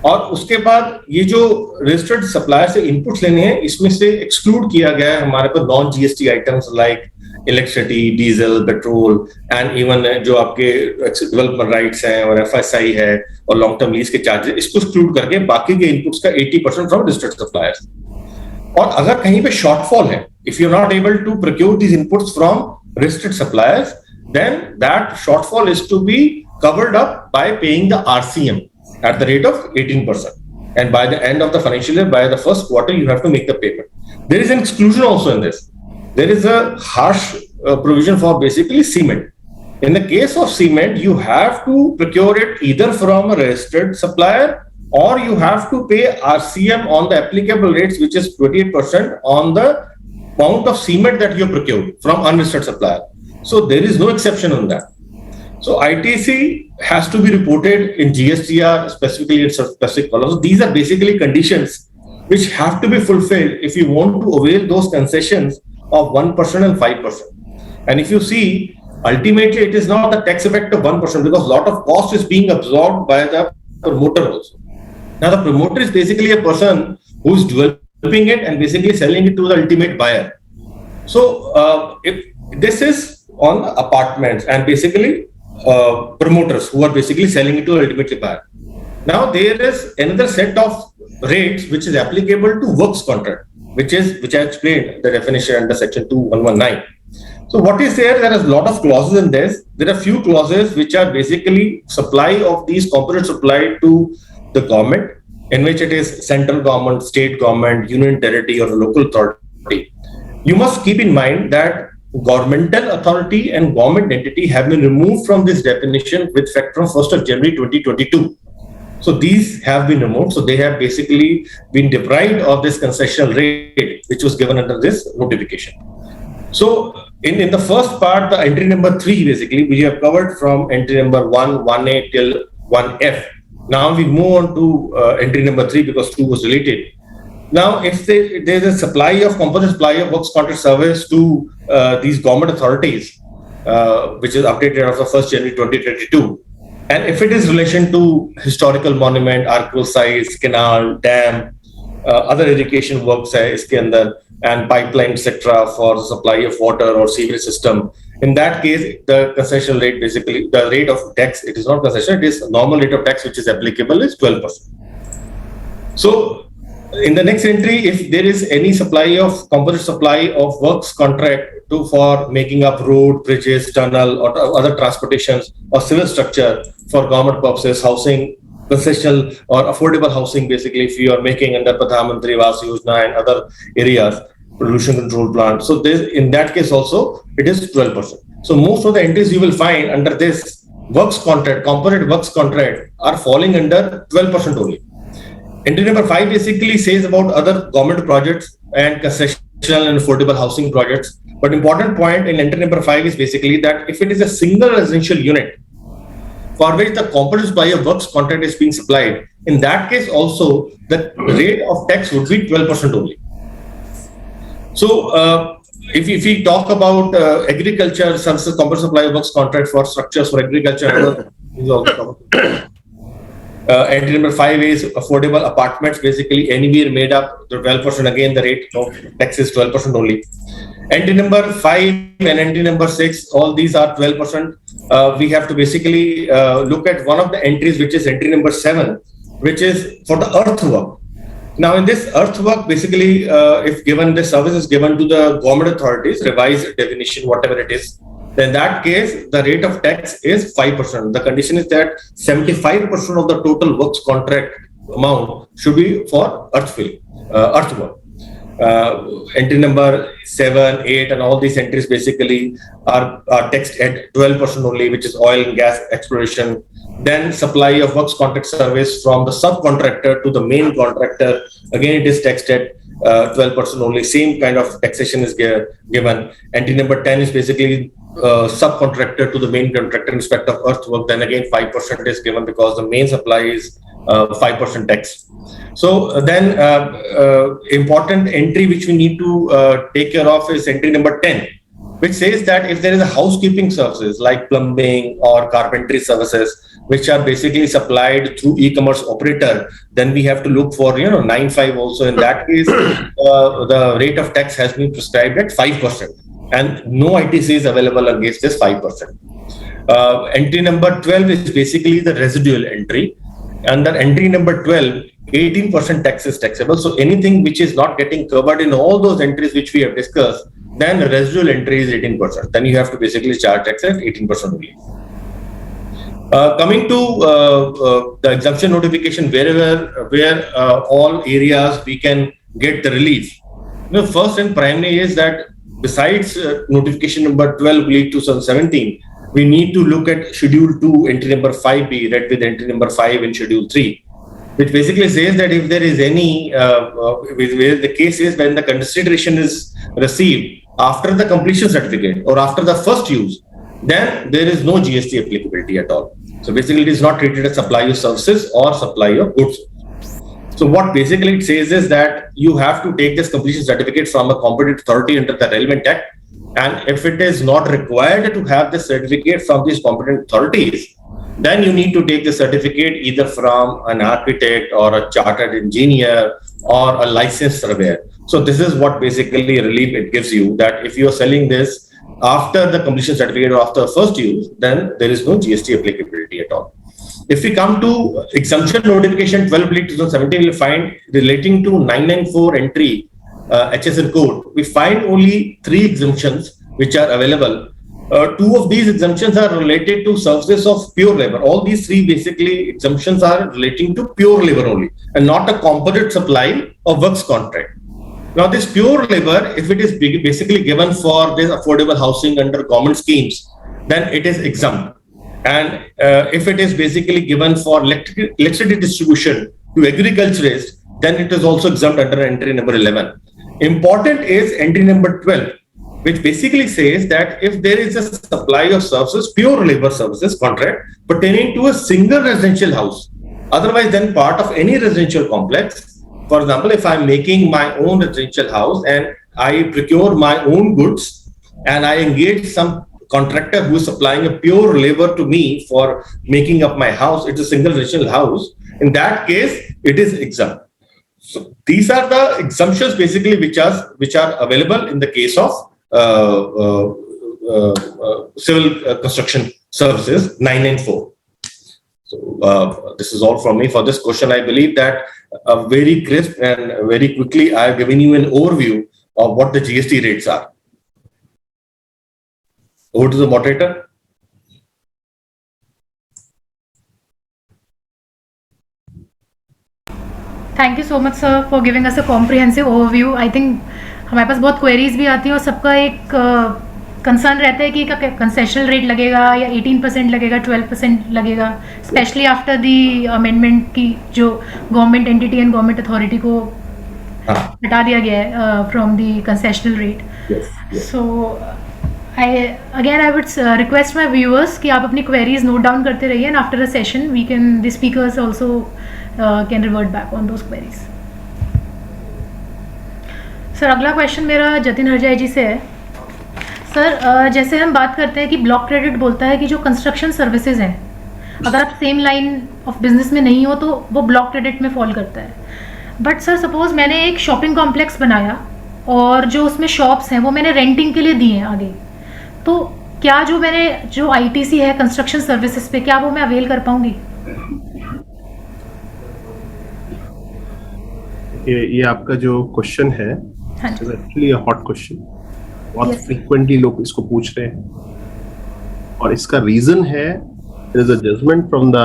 और उसके बाद ये जो रजिस्टर्ड सप्लायर से इनपुट्स लेने हैं, इसमें से एक्सक्लूड किया गया है हमारे पास non GST items like electricity, diesel, petrol and even जो आपके डेवलपमेंट राइट्स हैं और एफएसआई है और लॉन्ग टर्म लीज के चार्जेस, इसको एक्सक्लूड करके बाकी के इनपुट्स का 80% फ्रॉम रजिस्टर्ड सप्लायर्स. और अगर कहीं पे शॉर्टफॉल है, if you are not able to procure these inputs from registered suppliers, then that shortfall is to be covered up by paying the RCM at the rate of 18%, and by the end of the financial year, by the first quarter, you have to make the payment. There is an exclusion also in this. There is a harsh provision for basically cement. In the case of cement, you have to procure it either from a registered supplier or you have to pay RCM on the applicable rates, which is 28% on the amount of cement that you procured from unregistered supplier. So there is no exception on that. So ITC has to be reported in GSTR, specifically in specific columns. So these are basically conditions which have to be fulfilled if you want to avail those concessions of 1% and 5%. And if you see, ultimately it is not the tax effect of 1% because a lot of cost is being absorbed by the promoter also. Now the promoter is basically a person who is developing it and basically selling it to the ultimate buyer. So if this is on apartments and basically promoters who are basically selling it to ultimately buyer. Now there is another set of rates which is applicable to works contract, which I explained the definition under section 2119. So what is there? There is a lot of clauses in this. There are few clauses which are basically supply of these components supplied to the government, in which it is central government, state government, union territory, or local authority, you must keep in mind that governmental authority and government entity have been removed from this definition with effect from 1st of January 2022. So these have been removed. So they have basically been deprived of this concessional rate, which was given under this notification. So in the first part, the entry number 3, basically, we have covered from entry number 1, 1A till 1F. Now we move on to entry number 3 because 2 was related. Now, if there's a supply of composite supply of works contract service to these government authorities, which is updated as of 1st January 2022, and if it is relation to historical monument, archaeological sites, canal, dam, other irrigation works है इसके अंदर, and pipeline etc. for supply of water or sewage system, in that case the concession rate, basically the rate of tax, it is not concession, it is normal rate of tax which is applicable is 12%. So in the next entry, if there is any supply of composite supply of works contract for making up road, bridges, tunnel, or other transportations or civil structure for government purposes, housing, concessional or affordable housing, basically if you are making under Pradhan Mantri Awas Yojana and other areas, pollution control plant. So in that case also it is 12%. So most of the entries you will find under this works contract, composite works contract, are falling under 12% only. Entry number 5 basically says about other government projects and concessional and affordable housing projects. But important point in entry number 5 is basically that if it is a single residential unit for which the composite supply of works contract is being supplied, in that case also the rate of tax would be 12% only. So if we talk about agriculture services composite supply of works contract for structures for agriculture, entry number 5 is affordable apartments, basically anywhere made up the 12%. Again, the rate of tax is 12% only. Entry number 5 and entry number 6, all these are 12%. We have to basically look at one of the entries, which is entry number 7, which is for the earthwork. Now, in this earthwork, basically, if given the service is given to the government authorities, revised definition, whatever it is, then in that case, the rate of tax is 5%. The condition is that 75% of the total works contract amount should be for earthwork. Entry number 7, 8, and all these entries basically are taxed at 12% only, which is oil and gas exploration. Then supply of works contract service from the subcontractor to the main contractor, again it is taxed at 12% only. Same kind of taxation is given. Entry number 10 is basically subcontractor to the main contractor in respect of earthwork. Then again 5% is given because the main supply is 5% tax. So then important entry which we need to take care of is entry number 10, which says that if there is a housekeeping services like plumbing or carpentry services which are basically supplied through e-commerce operator, then we have to look for 9.5 also. In that case, the rate of tax has been prescribed at 5%, and no ITC is available against this 5%. Entry number 12 is basically the residual entry. Under entry number 12, 18% tax is taxable. So anything which is not getting covered in all those entries which we have discussed, then the residual entry is 18%. Then you have to basically charge tax at 18% only. Coming to the exemption notification, where all areas we can get the relief. First and primary is that besides notification number 12/2017, we need to look at Schedule 2, entry number 5B, read with entry number 5 in Schedule 3, which basically says that if there is any, where the case is when the consideration is received after the completion certificate or after the first use, then there is no GST applicability at all. So basically it is not treated as supply of services or supply of goods. So what basically it says is that you have to take this completion certificate from a competent authority under the relevant act. And if it is not required to have this certificate from these competent authorities, then you need to take the certificate either from an architect or a chartered engineer or a licensed surveyor. So this is what basically relief it gives you, that if you are selling this after the completion certificate or after first use, then there is no GST applicability at all. If we come to exemption notification 12/2017, we'll find relating to 994 entry HSN code, we find only 3 exemptions which are available. two of these exemptions are related to services of pure labor. All these three basically exemptions are relating to pure labor only and not a composite supply of works contract. Now, this pure labor, if it is basically given for this affordable housing under government schemes, then it is exempt. And if it is basically given for electricity distribution to agriculturists, then it is also exempt under entry number 11. Important is entry number 12, which basically says that if there is a supply of services, pure labor services contract pertaining to a single residential house, otherwise than part of any residential complex. For example, if I'm making my own residential house and I procure my own goods and I engage some contractor who is supplying a pure labor to me for making up my house, it's a single residential house. In that case, it is exempt. So these are the exemptions basically which are available in the case of civil construction services 994. So this is all from me for this question. I believe that very crisp and very quickly I have given you an overview of what the GST rates are. Over to the moderator. Thank you so much sir for giving us a comprehensive overview. I think हमारे पास बहुत queries भी आती हैं और सबका एक concern रहता है कि कंसेशनल रेट लगेगा या 18% लगेगा, 12% लगेगा, स्पेशली आफ्टर द अमेंडमेंट की जो government entity and government authority को हटा दिया गया है from the concessional rate. So I would request my viewers कि आप अपनी queries note down करते रहिए and after a session the speakers also can revert back on those queries. Sir अगला क्वेश्चन मेरा जतिन हरजाई जी से है. सर जैसे हम बात करते हैं कि ब्लॉक क्रेडिट बोलता है कि जो कंस्ट्रक्शन सर्विसेज हैं अगर आप सेम लाइन ऑफ बिजनेस में नहीं हो तो वो ब्लॉक क्रेडिट में फॉल करता है. बट सर सपोज मैंने एक शॉपिंग कॉम्प्लेक्स बनाया और जो उसमें शॉप्स हैं वो मैंने रेंटिंग के लिए दिए हैं आगे, तो क्या जो आईटीसी है कंस्ट्रक्शन सर्विसेज पे क्या वो मैं अवेल कर पाऊंगी? ये आपका जो क्वेश्चन है एक्चुअली हॉट क्वेश्चन. बहुत फ्रीक्वेंटली लोग इसको पूछ रहे हैं और इसका रीजन है there is a judgement from the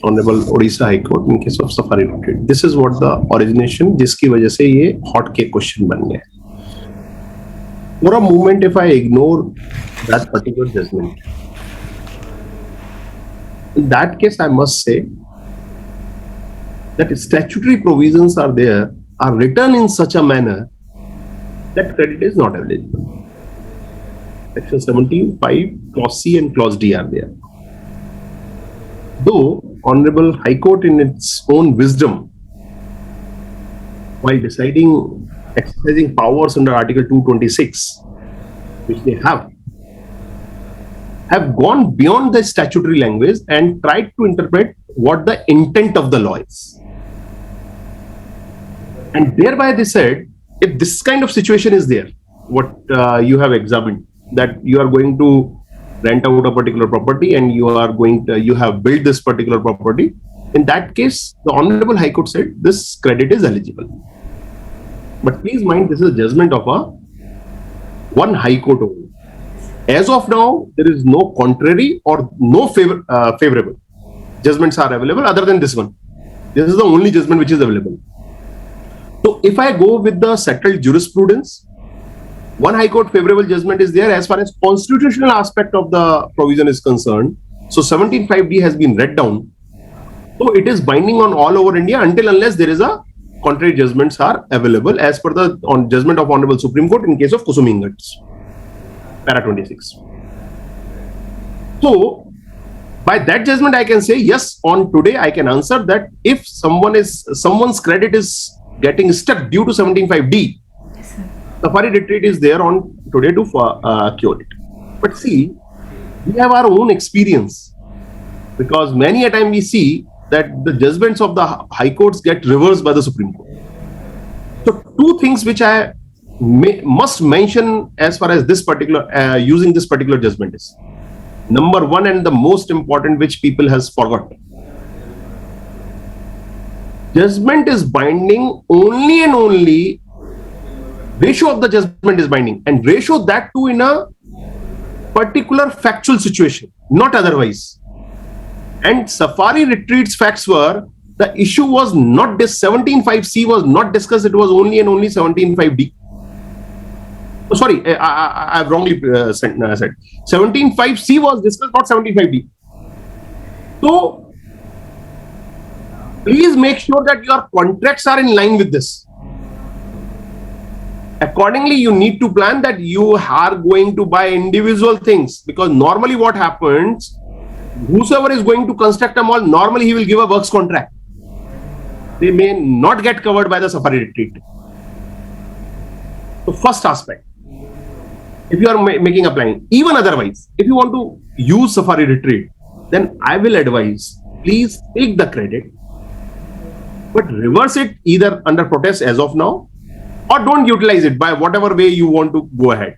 honourable Odisha High court in case of Safari Retreat. This is what the origination जिसकी वजह से ये हॉट के क्वेश्चन बन गए. For a moment, if I ignore that particular judgment, in that case, I must say that statutory provisions are written in such a manner that credit is not eligible. Section 17(5), Clause C and Clause D are there. Though Honorable High Court in its own wisdom, while deciding exercising powers under Article 226, which they have gone beyond the statutory language and tried to interpret what the intent of the law is. And thereby they said, if this kind of situation is there, what you have examined, that you are going to rent out a particular property and you have built this particular property, in that case, the Honorable High Court said this credit is eligible. But please mind, this is a judgment of one high court only. As of now, there is no contrary or no favorable judgments are available other than this one. This is the only judgment which is available. So if I go with the settled jurisprudence, one high court favorable judgment is there as far as constitutional aspect of the provision is concerned. So 17(5)(d) has been read down. So it is binding on all over India until unless there is a contrary judgments are available as per the judgment of Honorable Supreme Court in case of Kusum Ingots, para 26. So by that judgment I can say yes, on today I can answer that if someone's credit is getting stuck due to 17(5)(d), safari retreat is there on today to cure it. But see, we have our own experience because many a time we see that the judgments of the high courts get reversed by the Supreme Court. So two things which I must mention as far as this particular using this particular judgment is, number one and the most important which people has forgotten, judgment is binding only and only ratio of the judgment is binding, and ratio that too in a particular factual situation, not otherwise. And Safari Retreat's facts were, the issue was not this 17.5C was not discussed, it was only and only 17.5D. Oh, sorry, I've wrongly said. 17.5C was discussed, not 17.5D. So please make sure that your contracts are in line with this. Accordingly, you need to plan that you are going to buy individual things, because normally what happens, whosoever is going to construct a mall, normally he will give a works contract. They may not get covered by the Safari Retreat. So first aspect, if you are making a plan, even otherwise, if you want to use Safari Retreat, then I will advise, please take the credit, but reverse it either under protest as of now, or don't utilize it by whatever way you want to go ahead.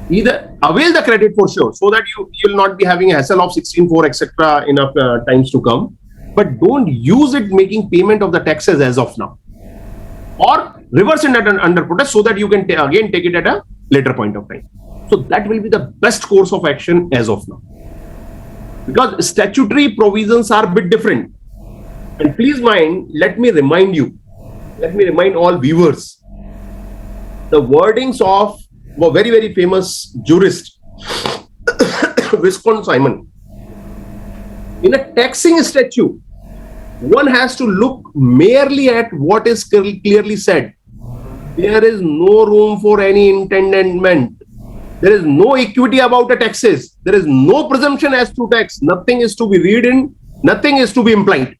Either avail the credit for sure, so that you will not be having a hassle of 16.4 etc. enough times to come, but don't use it making payment of the taxes as of now, or reverse it under protest, so that you can again take it at a later point of time. So that will be the best course of action as of now, because statutory provisions are a bit different. And please mind, let me remind all viewers, the wordings of a very, very famous jurist, Viscount Simon. In a taxing statute, one has to look merely at what is clearly said. There is no room for any intendment. There is no equity about the taxes. There is no presumption as to tax. Nothing is to be read in, nothing is to be implied.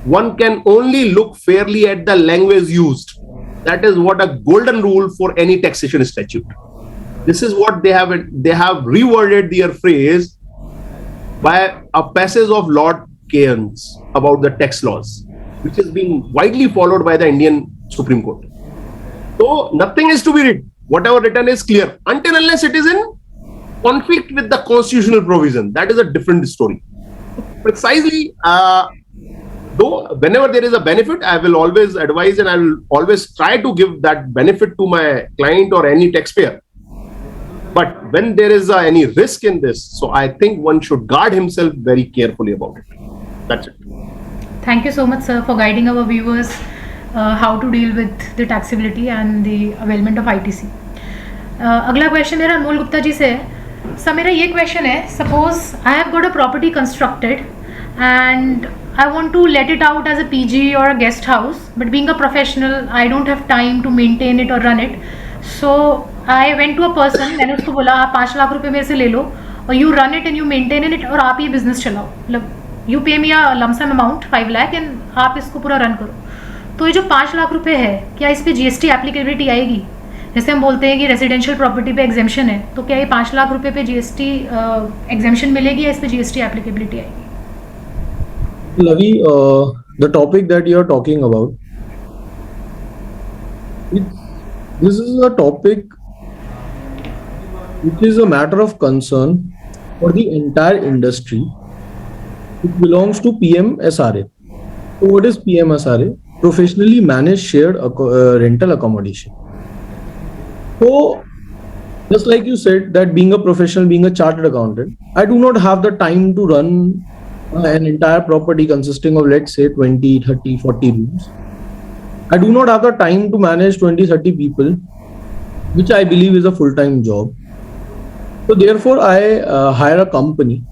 One can only look fairly at the language used. That is what a golden rule for any taxation statute. This is what they have reworded their phrase by a passage of Lord Keynes about the tax laws, which is being widely followed by the Indian Supreme Court. So nothing is to be read. Whatever written is clear, until unless it is in conflict with the constitutional provision. That is a different story. Precisely, though whenever there is a benefit, I will always advise and I will always try to give that benefit to my client or any taxpayer. But when there is any risk in this, so I think one should guard himself very carefully about it. That's it. Thank you so much, sir, for guiding our viewers how to deal with the taxability and the availment of ITC. अगला question मेरा अनमोल गुप्ता जी से है. Sir मेरा ये question है, suppose I have got a property constructed and I want to let it out as a PG or a guest house, but being a professional, I don't have time to maintain it or run it. So I went to a person, मैंने उसको बोला आप 5 लाख रुपए मेरे से ले लो और you run it and you maintain it और आप ये बिजनेस चलाओ, मतलब you pay me a lump sum amount 5 lakh and आप इसको पूरा रन करो. तो ये जो 5 लाख रुपए है, क्या इस पे GST एप्लीकेबिलिटी आएगी? जैसे हम बोलते हैं कि रेजिडेंशियल प्रॉपर्टी पे एग्जेम्पशन है, तो क्या ये 5 लाख रुपए पे GST एग्जेम्पशन मिलेगी या इस पे GST एप्लीकेबिलिटी आएगी? Lavi, the topic that you are talking about, this is a topic which is a matter of concern for the entire industry. It belongs to PMSRA. So what is PMSRA? Professionally managed shared rental accommodation. So just like you said that being a professional, being a chartered accountant, I do not have the time to run an entire property consisting of, let's say, 20, 30, 40 rooms. I do not have the time to manage 20, 30 people, which I believe is a full-time job. So therefore, I hire a company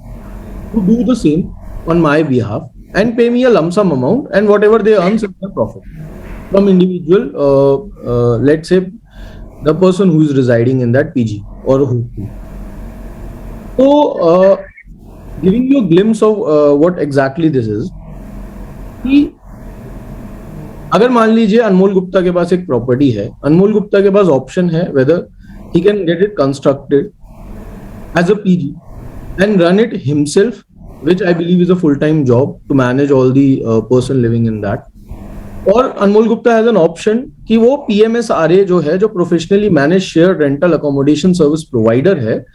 to do the same on my behalf and pay me a lump sum amount, and whatever they earn is their profit from individual, let's say, the person who is residing in that PG or who. So, giving you a glimpse of what exactly this is, कि अगर मान लीजिए अनमोल गुप्ता के पास एक property है, अनमोल गुप्ता के पास option है whether he can get it constructed as a PG and run it himself, which I believe is a full-time job to manage all the person living in that, और अनमोल गुप्ता हैज एन ऑप्शन कि वो PMSRA जो है, जो professionally manage share rental accommodation service provider है,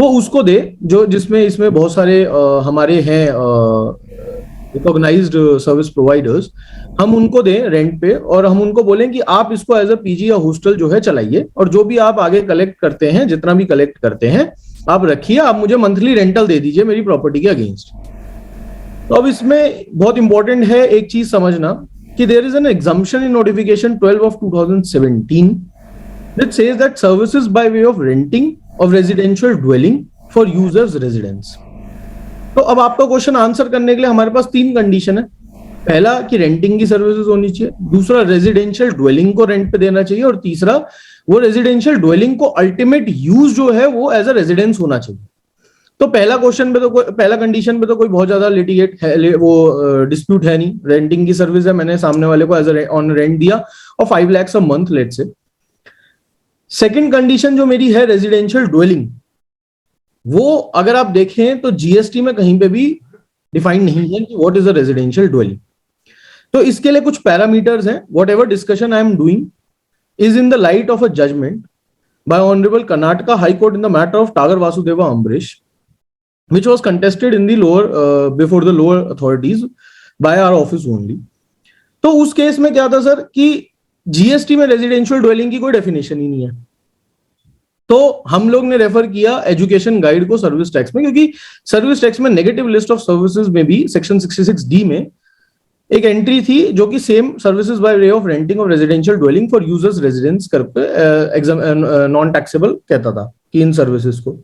वो उसको दे, जो जिसमें इसमें बहुत सारे हमारे हैं रिकॉग्नाइज्ड सर्विस प्रोवाइडर्स, हम उनको दें रेंट पे और हम उनको बोलें कि आप इसको एज अ पीजी या हॉस्टल जो है चलाइए, और जो भी आप आगे कलेक्ट करते हैं, जितना भी कलेक्ट करते हैं आप रखिए, आप मुझे मंथली रेंटल दे दीजिए मेरी प्रॉपर्टी के अगेंस्ट। तो अब इसमें बहुत इंपॉर्टेंट है एक चीज समझना कि there is an exemption in notification 12 of 2017 that says that services by way of renting of residential dwelling for users residence। तो अब आपका क्वेश्चन आंसर करने के लिए हमारे पास 3 कंडीशन है। पहला कि रेंटिंग की सर्विसेज होनी चाहिए, दूसरा रेजिडेंशियल ड्वेलिंग को रेंट पे देना चाहिए, और तीसरा वो रेजिडेंशियल ड्वेलिंग को अल्टीमेट यूज जो है वो एज अ रेजिडेंस होना चाहिए। तो पहला क्वेश्चन पे तो पहला कंडीशन पे तो कोई बहुत ज्यादा लिटिगेट है, वो डिस्प्यूट है नहीं। रेंटिंग की सर्विस है, मैंने सामने वाले को एज ऑन रेंट दिया और 5 lakhs अ मंथ लेट से। सेकंड कंडीशन जो मेरी है रेजिडेंशियल ड्वेलिंग, वो अगर आप देखें तो जीएसटी में कहीं पे भी डिफाइन नहीं है कि what is a residential dwelling. तो इसके लिए कुछ पैरामीटर्स हैं। Whatever discussion I am doing is in the light of a judgment by honourable Karnataka high court in the matter of Tagar Vasudeva Ambrish which was contested in the before the lower authorities by our office only। तो उस case में क्या था sir कि GST में residential dwelling की कोई definition ही नहीं है। तो हम लोग ने रेफर किया एजुकेशन गाइड को सर्विस टैक्स में, क्योंकि सर्विस टैक्स में नेगेटिव लिस्ट ऑफ सर्विसेज में भी सेक्शन 66D में एक एंट्री थी जो कि same services by way of renting of residential dwelling for users residence कर पे नॉन टैक्सेबल कहता था कि इन सर्विसेज को।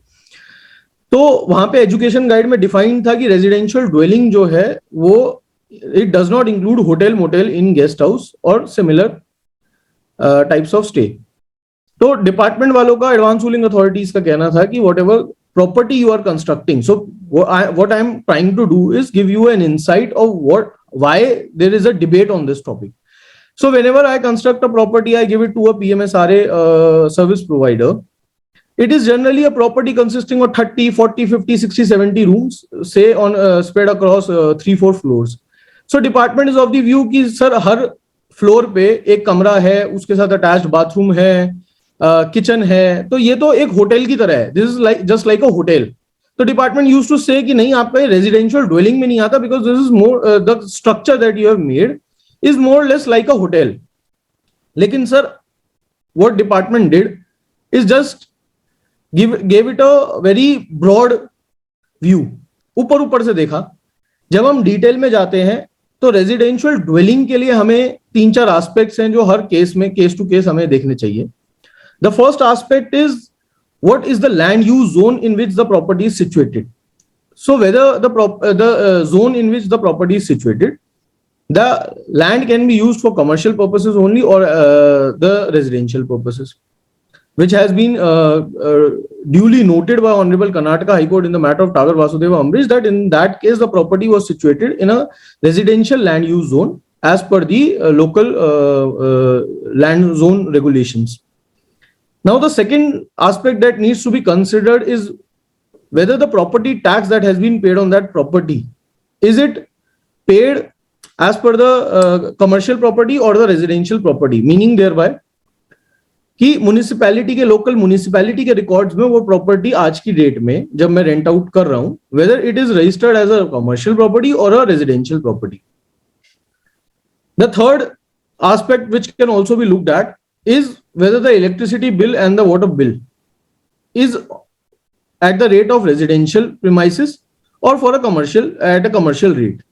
तो वहां पे एजुकेशन गाइड में डिफाइन था कि रेजिडेंशियल ड्वेलिंग जो है वो it does not include hotel motel inn guest house और सिमिलर टाइप्स ऑफ स्टे। तो डिपार्टमेंट वालों का, एडवांस रूलिंग अथॉरिटीज का कहना था कि whatever property you are constructing, so what I am trying to do is give you an insight of what why there is a debate on this topic. So whenever I construct a property, I give it to a PMSRA service provider. It is generally a property consisting of 30, 40, 50, 60, 70 rooms, say on spread across 3-4 floors. So department is of the view कि sir हर floor पे एक कमरा है, उसके साथ attached bathroom है, kitchen है, तो ये तो एक होटल की तरह है, this is like just like a hotel. तो डिपार्टमेंट यूज्ड टू से कि नहीं आपका ये रेजिडेंशियल ड्वेलिंग में नहीं आता, because this is more the structure that you have made is more or less like a hotel। लेकिन sir what department did is just gave it a very broad view, ऊपर ऊपर से देखा। जब हम डिटेल में जाते हैं तो रेजिडेंशियल ड्वेलिंग के लिए हमें 3-4 एस्पेक्ट्स हैं जो हर केस में केस टू केस हमें देखने चाहिए। The first aspect is what is the land use zone in which the property is situated। so whether the zone in which the property is situated, the land can be used for commercial purposes only or the residential purposes, which has been duly noted by Honorable Karnataka High Court in the matter of Tagar Vasudeva Ambrish, that in that case the property was situated in a residential land use zone as per the local land zone regulations. Now the second aspect that needs to be considered is whether the property tax that has been paid on that property, is it paid as per the commercial property or the residential property, meaning thereby कि municipality के local municipality के records में वो property आज की date में जब मैं रेंट आउट कर रहा हूं, whether it is registered as a commercial property और a residential property. The third aspect which can also be looked at is whether the electricity bill and the water bill is at the rate of residential premises or for a commercial at a commercial rate।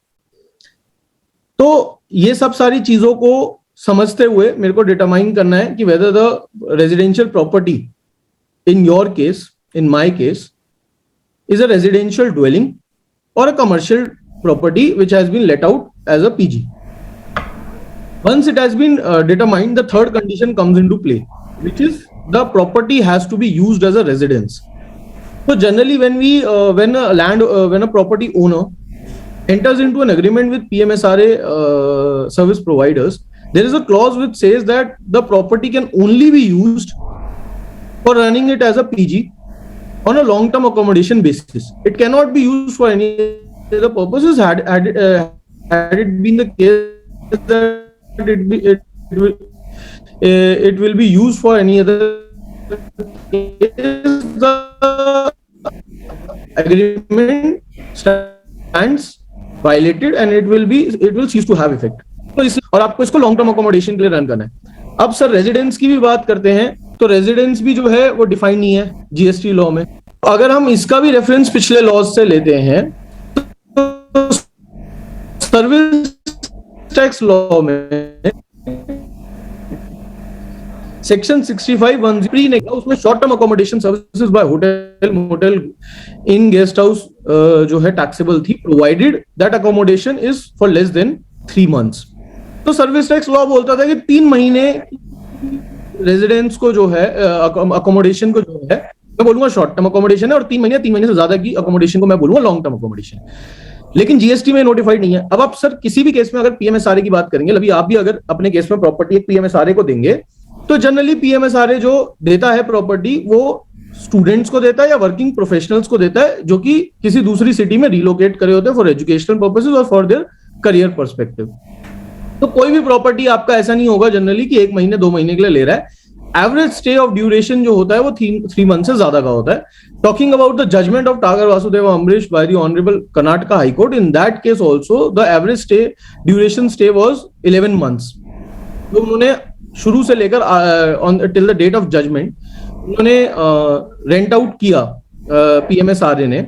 तो ये सब सारी चीजों को समझते हुए मेरे को डिटरमाइन करना है कि whether the residential property in your case, in my case, is a residential dwelling और a commercial property which has been let out as a PG। Once it has been determined, the third condition comes into play, which is the property has to be used as a residence। So generally when a property owner enters into an agreement with PMSRA service providers, there is a clause which says that the property can only be used for running it as a PG on a long-term accommodation basis. It cannot be used for any other purposes. Had it been the case that it will be used for any other case, the agreement stands violated and it will cease to have effect. तो इस और आपको इसको long term accommodation के लिए run करना है. अब सर रेजिडेंस की भी बात करते हैं, तो रेजिडेंस भी जो है वो डिफाइन नहीं है जीएसटी लॉ में. अगर हम इसका भी रेफरेंस पिछले लॉज से लेते हैं तो सर्विस टैक्स लॉ में सेक्शन 65(1) ने उसमें short term accommodation services by hotel motel inn guest house जो है टैक्सेबल थी, provided that accommodation is for less than 3 months. तो सर्विस टैक्स लॉ बोलता था कि 3 महीने रेजिडेंस को जो है अकोमोडेशन को जो है मैं बोलूंगा शॉर्ट टर्म अकोमोडेशन है, और 3 महीने से ज्यादा की अकोमोडेशन को मैं बोलूंगा लॉन्ग टर्म अकोमोडेशन. लेकिन जीएसटी में नोटिफाइड नहीं है. अब आप सर किसी भी केस में अगर पीएमएसआरए की बात करेंगे, अभी आप भी अगर अपने केस में प्रॉपर्टी एक पीएमएसआरए को देंगे, तो जनरली पीएमएसआरए जो देता है प्रॉपर्टी वो स्टूडेंट्स को देता है या वर्किंग प्रोफेशनल्स को देता है जो कि किसी दूसरी सिटी में रिलोकेट करे होते हैं फॉर एजुकेशनल पर्पसेस और फॉर देयर करियर पर्सपेक्टिव. तो कोई भी प्रॉपर्टी आपका ऐसा नहीं होगा जनरली कि 1 महीने 2 महीने के लिए ले रहा है. एवरेज स्टे ऑफ ड्यूरेशन जो होता है वो 3 months से ज्यादा का होता है. Talking about the judgment of Tagar Vasudeva Ambrish by the honourable Karnataka high court, in that case also the average stay duration stay was 11 months. तो उन्होंने शुरू से लेकर till the date of judgment उन्होंने रेंट आउट किया पीएमएसआरए ने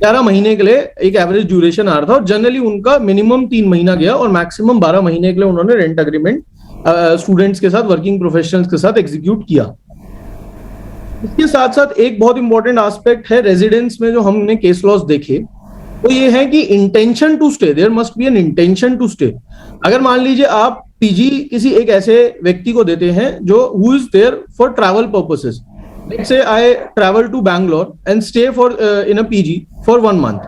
11 महीने के लिए एक एवरेज ड्यूरेशन आ रहा था, और जनरली उनका मिनिमम 3 महीना गया और मैक्सिमम 12 महीने के लिए उन्होंने रेंट एग्रीमेंट स्टूडेंट्स के साथ वर्किंग प्रोफेशनल्स के साथ एग्जीक्यूट किया. इसके साथ साथ एक बहुत इंपॉर्टेंट एस्पेक्ट है रेजिडेंस में जो हमने केस लॉस देखे, तो ये है कि intention to stay, there must be an intention to stay. अगर मान लीजिए आप पीजी किसी एक ऐसे व्यक्ति को देते हैं जो who is there for travel purposes, let's say I travel to Bangalore and stay for in a PG for 1 month,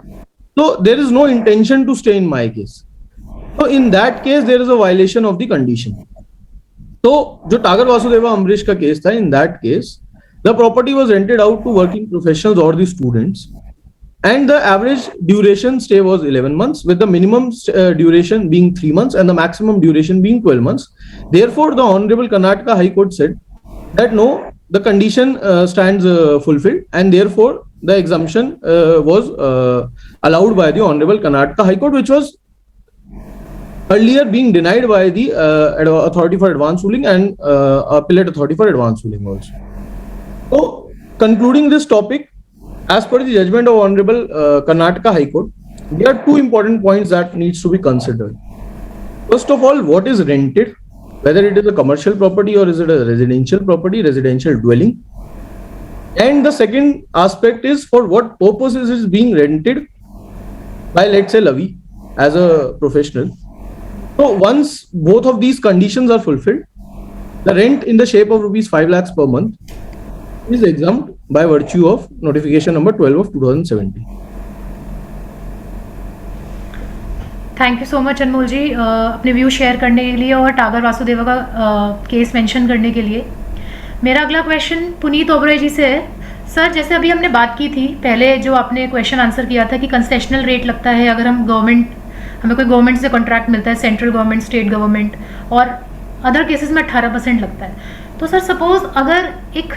तो there is no intention to stay in my case. तो in that case there is a violation of the condition. तो जो टागर वासुदेवा अम्बरीश का case था, in that case the property was rented out to working professionals और the students, and the average duration stay was 11 months with the minimum duration being 3 months and the maximum duration being 12 months. Therefore the honorable Karnataka High Court said that no, the condition stands fulfilled, and therefore the exemption was allowed by the honorable Karnataka High Court, which was earlier being denied by the authority for advance ruling and appellate authority for advance ruling also. So concluding this topic, as per the judgment of Honorable Karnataka High Court, there are 2 important points that needs to be considered. First of all, what is rented, whether it is a commercial property or is it a residential property, residential dwelling. And the second aspect is for what purposes is being rented by, let's say, Lavi as a professional. So once both of these conditions are fulfilled, the rent in the shape of rupees 5 lakhs per month is exempt by virtue of notification number 12 of 2017. Thank you so much Anmol ji अपने view share करने के लिए और टागर वासुदेवा का case mention करने के लिए. मेरा अगला क्वेश्चन पुनीत ओबराय जी से है. सर, जैसे अभी हमने बात की थी पहले, जो आपने क्वेश्चन आंसर किया था कि कंसेशनल रेट लगता है अगर हमें कोई गवर्नमेंट से कॉन्ट्रैक्ट मिलता है, सेंट्रल गवर्नमेंट, स्टेट गवर्नमेंट, और अदर केसेस में 18% लगता है. तो सर सपोज अगर एक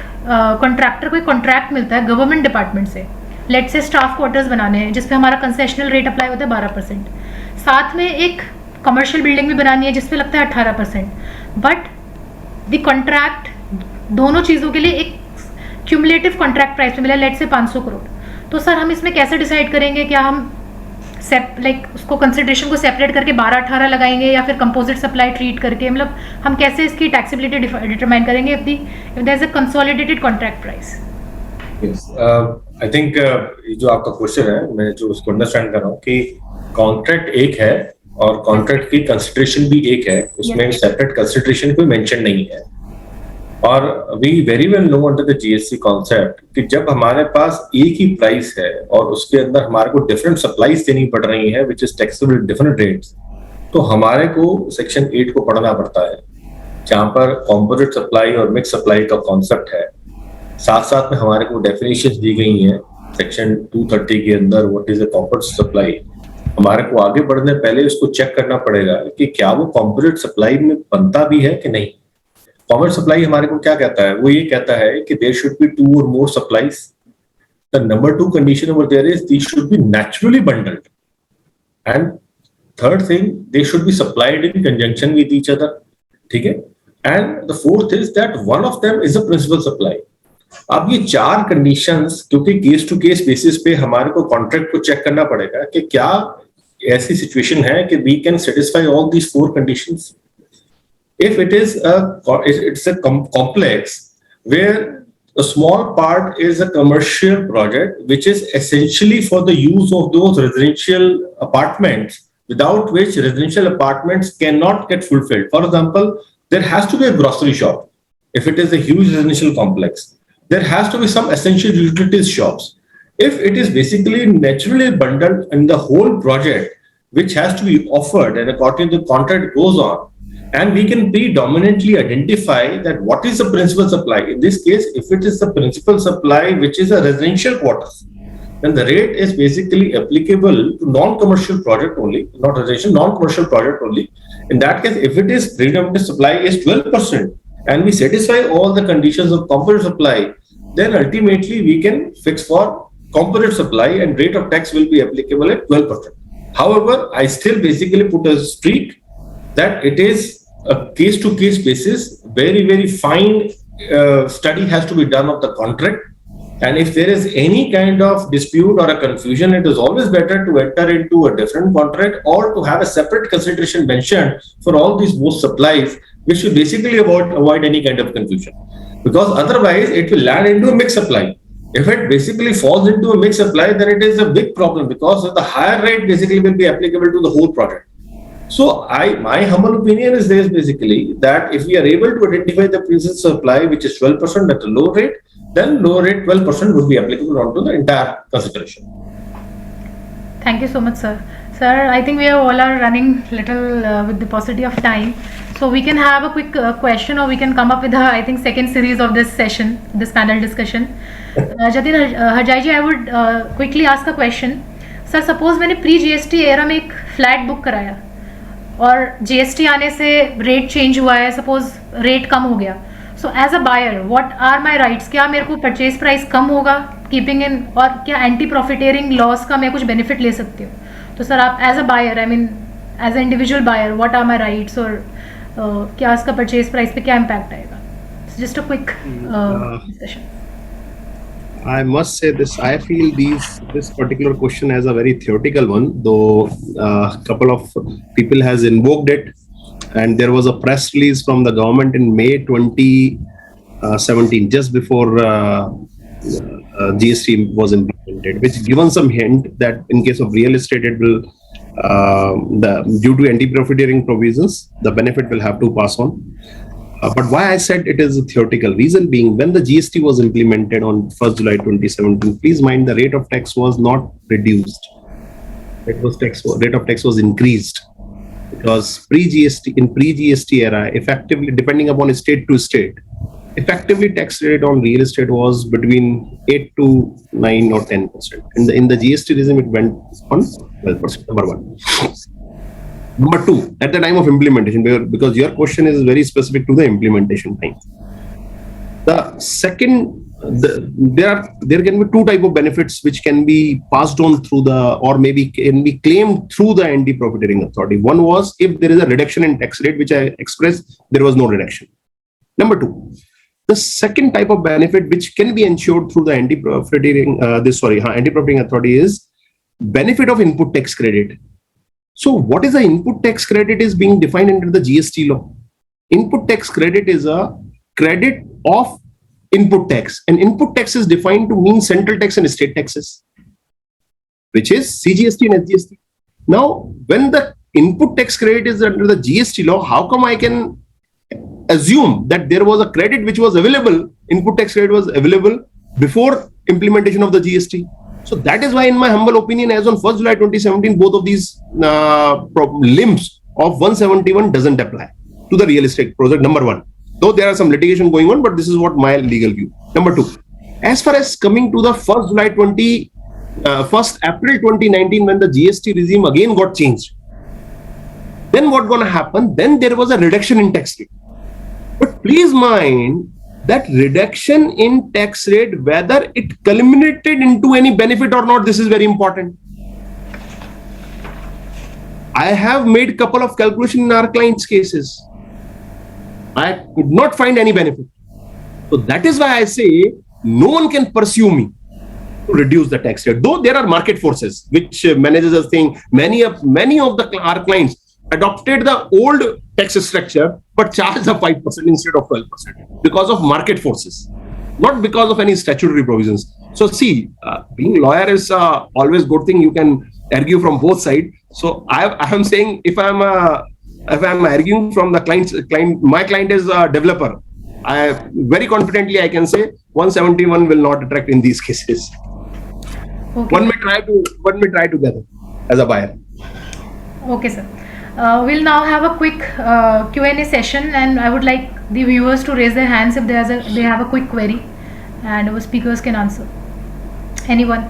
कॉन्ट्रैक्टर को कॉन्ट्रैक्ट मिलता है गवर्नमेंट डिपार्टमेंट से, लेट से स्टाफ क्वार्टर्स बनाने हैं जिसपे हमारा कंसेशनल रेट अप्लाई होता है 12%, साथ में एक कमर्शियल बिल्डिंग भी बनानी है जिसपे लगता है 18%, बट द कॉन्ट्रैक्ट दोनों चीज़ों के लिए एक क्यूमुलेटिव कॉन्ट्रैक्ट प्राइस पे मिला, लेट से 500 करोड़. तो सर हम इसमें कैसे डिसाइड करेंगे, क्या हम उसको कंसिडरेशन को सेपरेट करके 12-18 लगाएंगे या फिर कंपोजिट सप्लाई ट्रीट करके, मतलब हम कैसे इसकी टैक्सेबिलिटी डिटरमाइन करेंगे if there is a consolidated contract price? I think जो आपका क्वेश्चन है, मैं जो उसको अंडरस्टैंड कर रहा हूँ कि कॉन्ट्रैक्ट एक है और कॉन्ट्रैक्ट की कंसिडरेशन भी एक है, उसमें सेपरेट कंसिडरेशन कोई मेंशन नहीं है. और we very well know under the GST concept कि जब हमारे पास एक ही प्राइस है और उसके अंदर हमारे को डिफरेंट सप्लाईज देनी पड़ रही है which is taxable different rates, तो हमारे को सेक्शन 8 को पढ़ना पड़ता है, जहां पर कॉम्पोजिट सप्लाई और मिक्स सप्लाई का कॉन्सेप्ट है. साथ साथ में हमारे को डेफिनेशंस दी गई हैं सेक्शन 230 के अंदर what is a composite supply. हमारे को आगे बढ़ने पहले उसको चेक करना पड़ेगा कि क्या वो कॉम्पोजिट सप्लाई में बनता भी है कि नहीं. कॉमर्स सप्लाई हमारे को क्या कहता है, वो ये कहता है कि there should be 2 or more supplies. The number 2 condition over there is these should be naturally bundled. And third thing, they should be supplied in conjunction with each other. Okay? And the fourth is that one of them is a principal supply. अब ये चार conditions, क्योंकि case to case basis पे हमारे को contract को check करना पड़ेगा कि क्या ऐसी सिचुएशन है कि we can satisfy all these four conditions. If it is it's a complex where a small part is a commercial project which is essentially for the use of those residential apartments, without which residential apartments cannot get fulfilled. For example, there has to be a grocery shop if it is a huge residential complex. There has to be some essential utilities shops. If it is basically naturally bundled in the whole project, which has to be offered and according to the contract goes on, and we can predominantly identify that what is the principal supply. In this case, if it is the principal supply, which is a residential quarters, then the rate is basically applicable to non-commercial project only, not residential, non-commercial project only. In that case, if it is predominant supply is 12%, and we satisfy all the conditions of component supply, then ultimately we can fix for component supply and rate of tax will be applicable at 12%. However, I still basically put a streak that it is a case-to-case basis, very fine study has to be done of the contract. And if there is any kind of dispute or a confusion, it is always better to enter into a different contract or to have a separate consideration mentioned for all these both supplies, which should basically avoid any kind of confusion. Because otherwise, it will land into a mixed supply. If it basically falls into a mixed supply, then it is a big problem because the higher rate basically will be applicable to the whole project. So my humble opinion is this basically that if we are able to identify the principal supply, which is 12% at a low rate, then low rate 12% would be applicable onto the entire consideration. Thank you so much, sir. Sir, I think we all are running little with the paucity of time. So we can have a quick question, or we can come up with I think second series of this session, this panel discussion. Jatin Harjai ji, I would quickly ask a question. Sir, suppose मैंने pre-GST era में एक flat book कराया और GST आने से rate change हुआ है, suppose rate कम हो गया. So as a buyer what are my rights? क्या मेरे को परचेज प्राइस कम होगा कीपिंग इन, और क्या एंटी प्रॉफिटेरिंग लॉस का मैं कुछ बेनिफिट ले सकती हूँ? तो सर आप as a buyer, I mean as a individual buyer, what are my rights, और क्या इसका परचेज प्राइस पे क्या इम्पैक्ट आएगा? Just a quick discussion. I must say this. I feel this particular question as a very theoretical one, though a couple of people has invoked it, and there was a press release from the government in May 2017, just before GST was implemented, which given some hint that in case of real estate, it will due to anti-profiteering provisions, the benefit will have to pass on. But why I said it is a theoretical reason being, when the GST was implemented on 1st July 2017, please mind the rate of tax was not reduced. Rate of tax was increased, because pre-GST era, effectively depending upon state to state, effectively tax rate on real estate was between 8 to 9 or 10%. In the GST regime, it went on 12%. Number one. Number two, at the time of implementation, because your question is very specific to the implementation time. The second, there can be two type of benefits which can be passed on through or maybe can be claimed through the anti-profiteering authority. One was if there is a reduction in tax rate, which I expressed, there was no reduction. Number two, the second type of benefit which can be ensured through the anti-profiteering authority is benefit of input tax credit. So what is the input tax credit is being defined under the GST law. Input tax credit is a credit of input tax, and input tax is defined to mean central tax and state taxes, which is CGST and SGST. Now, when the input tax credit is under the GST law, how come I can assume that there was a credit which was available, input tax credit was available before implementation of the GST? So that is why, in my humble opinion, as on 1st July 2017, both of these limbs of 171 doesn't apply to the real estate project, number one. Though there are some litigation going on, but this is what my legal view. Number two, as far as coming to the 1st April 2019, when the GST regime again got changed, then what gonna happen? Then there was a reduction in tax rate. But please mind, that reduction in tax rate, whether it culminated into any benefit or not, this is very important. I have made couple of calculations in our clients' cases. I could not find any benefit. So that is why I say no one can pursue me to reduce the tax rate. Though there are market forces which managers are saying many of our clients adopted the old tax structure but charged the 5% instead of 12% because of market forces, not because of any statutory provisions. So see, being lawyer is always good thing. You can argue from both sides. So I am saying if I'm arguing from the client, my client is a developer. I very confidently I can say 171 will not attract in these cases. Okay. One may try together as a buyer. Okay, sir. We'll now have a quick Q&A session, and I would like the viewers to raise their hands if they have a quick query, and our speakers can answer. Anyone?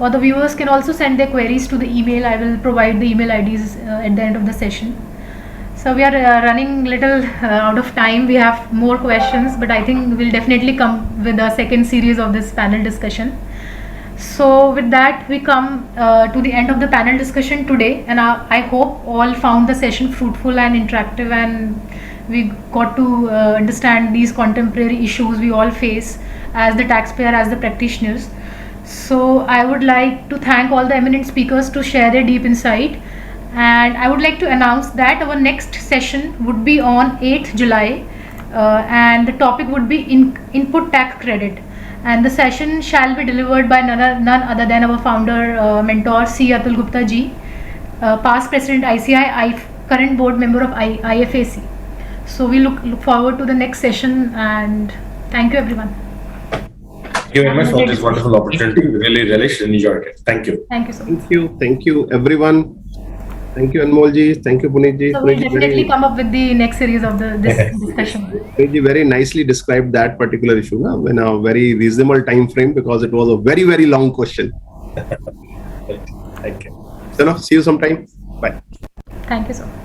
Or the viewers can also send their queries to the email. I will provide the email IDs at the end of the session. So we are running little out of time. We have more questions, but I think we'll definitely come with a second series of this panel discussion. So with that, we come to the end of the panel discussion today, and I hope all found the session fruitful and interactive, and we got to understand these contemporary issues we all face as the taxpayer, as the practitioners. So I would like to thank all the eminent speakers to share their deep insight, and I would like to announce that our next session would be on 8th July, and the topic would be input tax credit, and the session shall be delivered by none other than our founder, mentor C. Atul Gupta ji, past president ICI, current board member of IFAC. So we look forward to the next session, and thank you everyone. Thank you very much for this wonderful opportunity. Really relished and enjoyed it. Thank you. Thank you so much. Thank you everyone. Thank you Anmol ji. Thank you Puneet ji. So we'll definitely come up with the next series of this discussion. Puneet ji very nicely described that particular issue in a very reasonable time frame because it was a very, very long question. Thank you. So now, see you sometime. Bye. Thank you so much.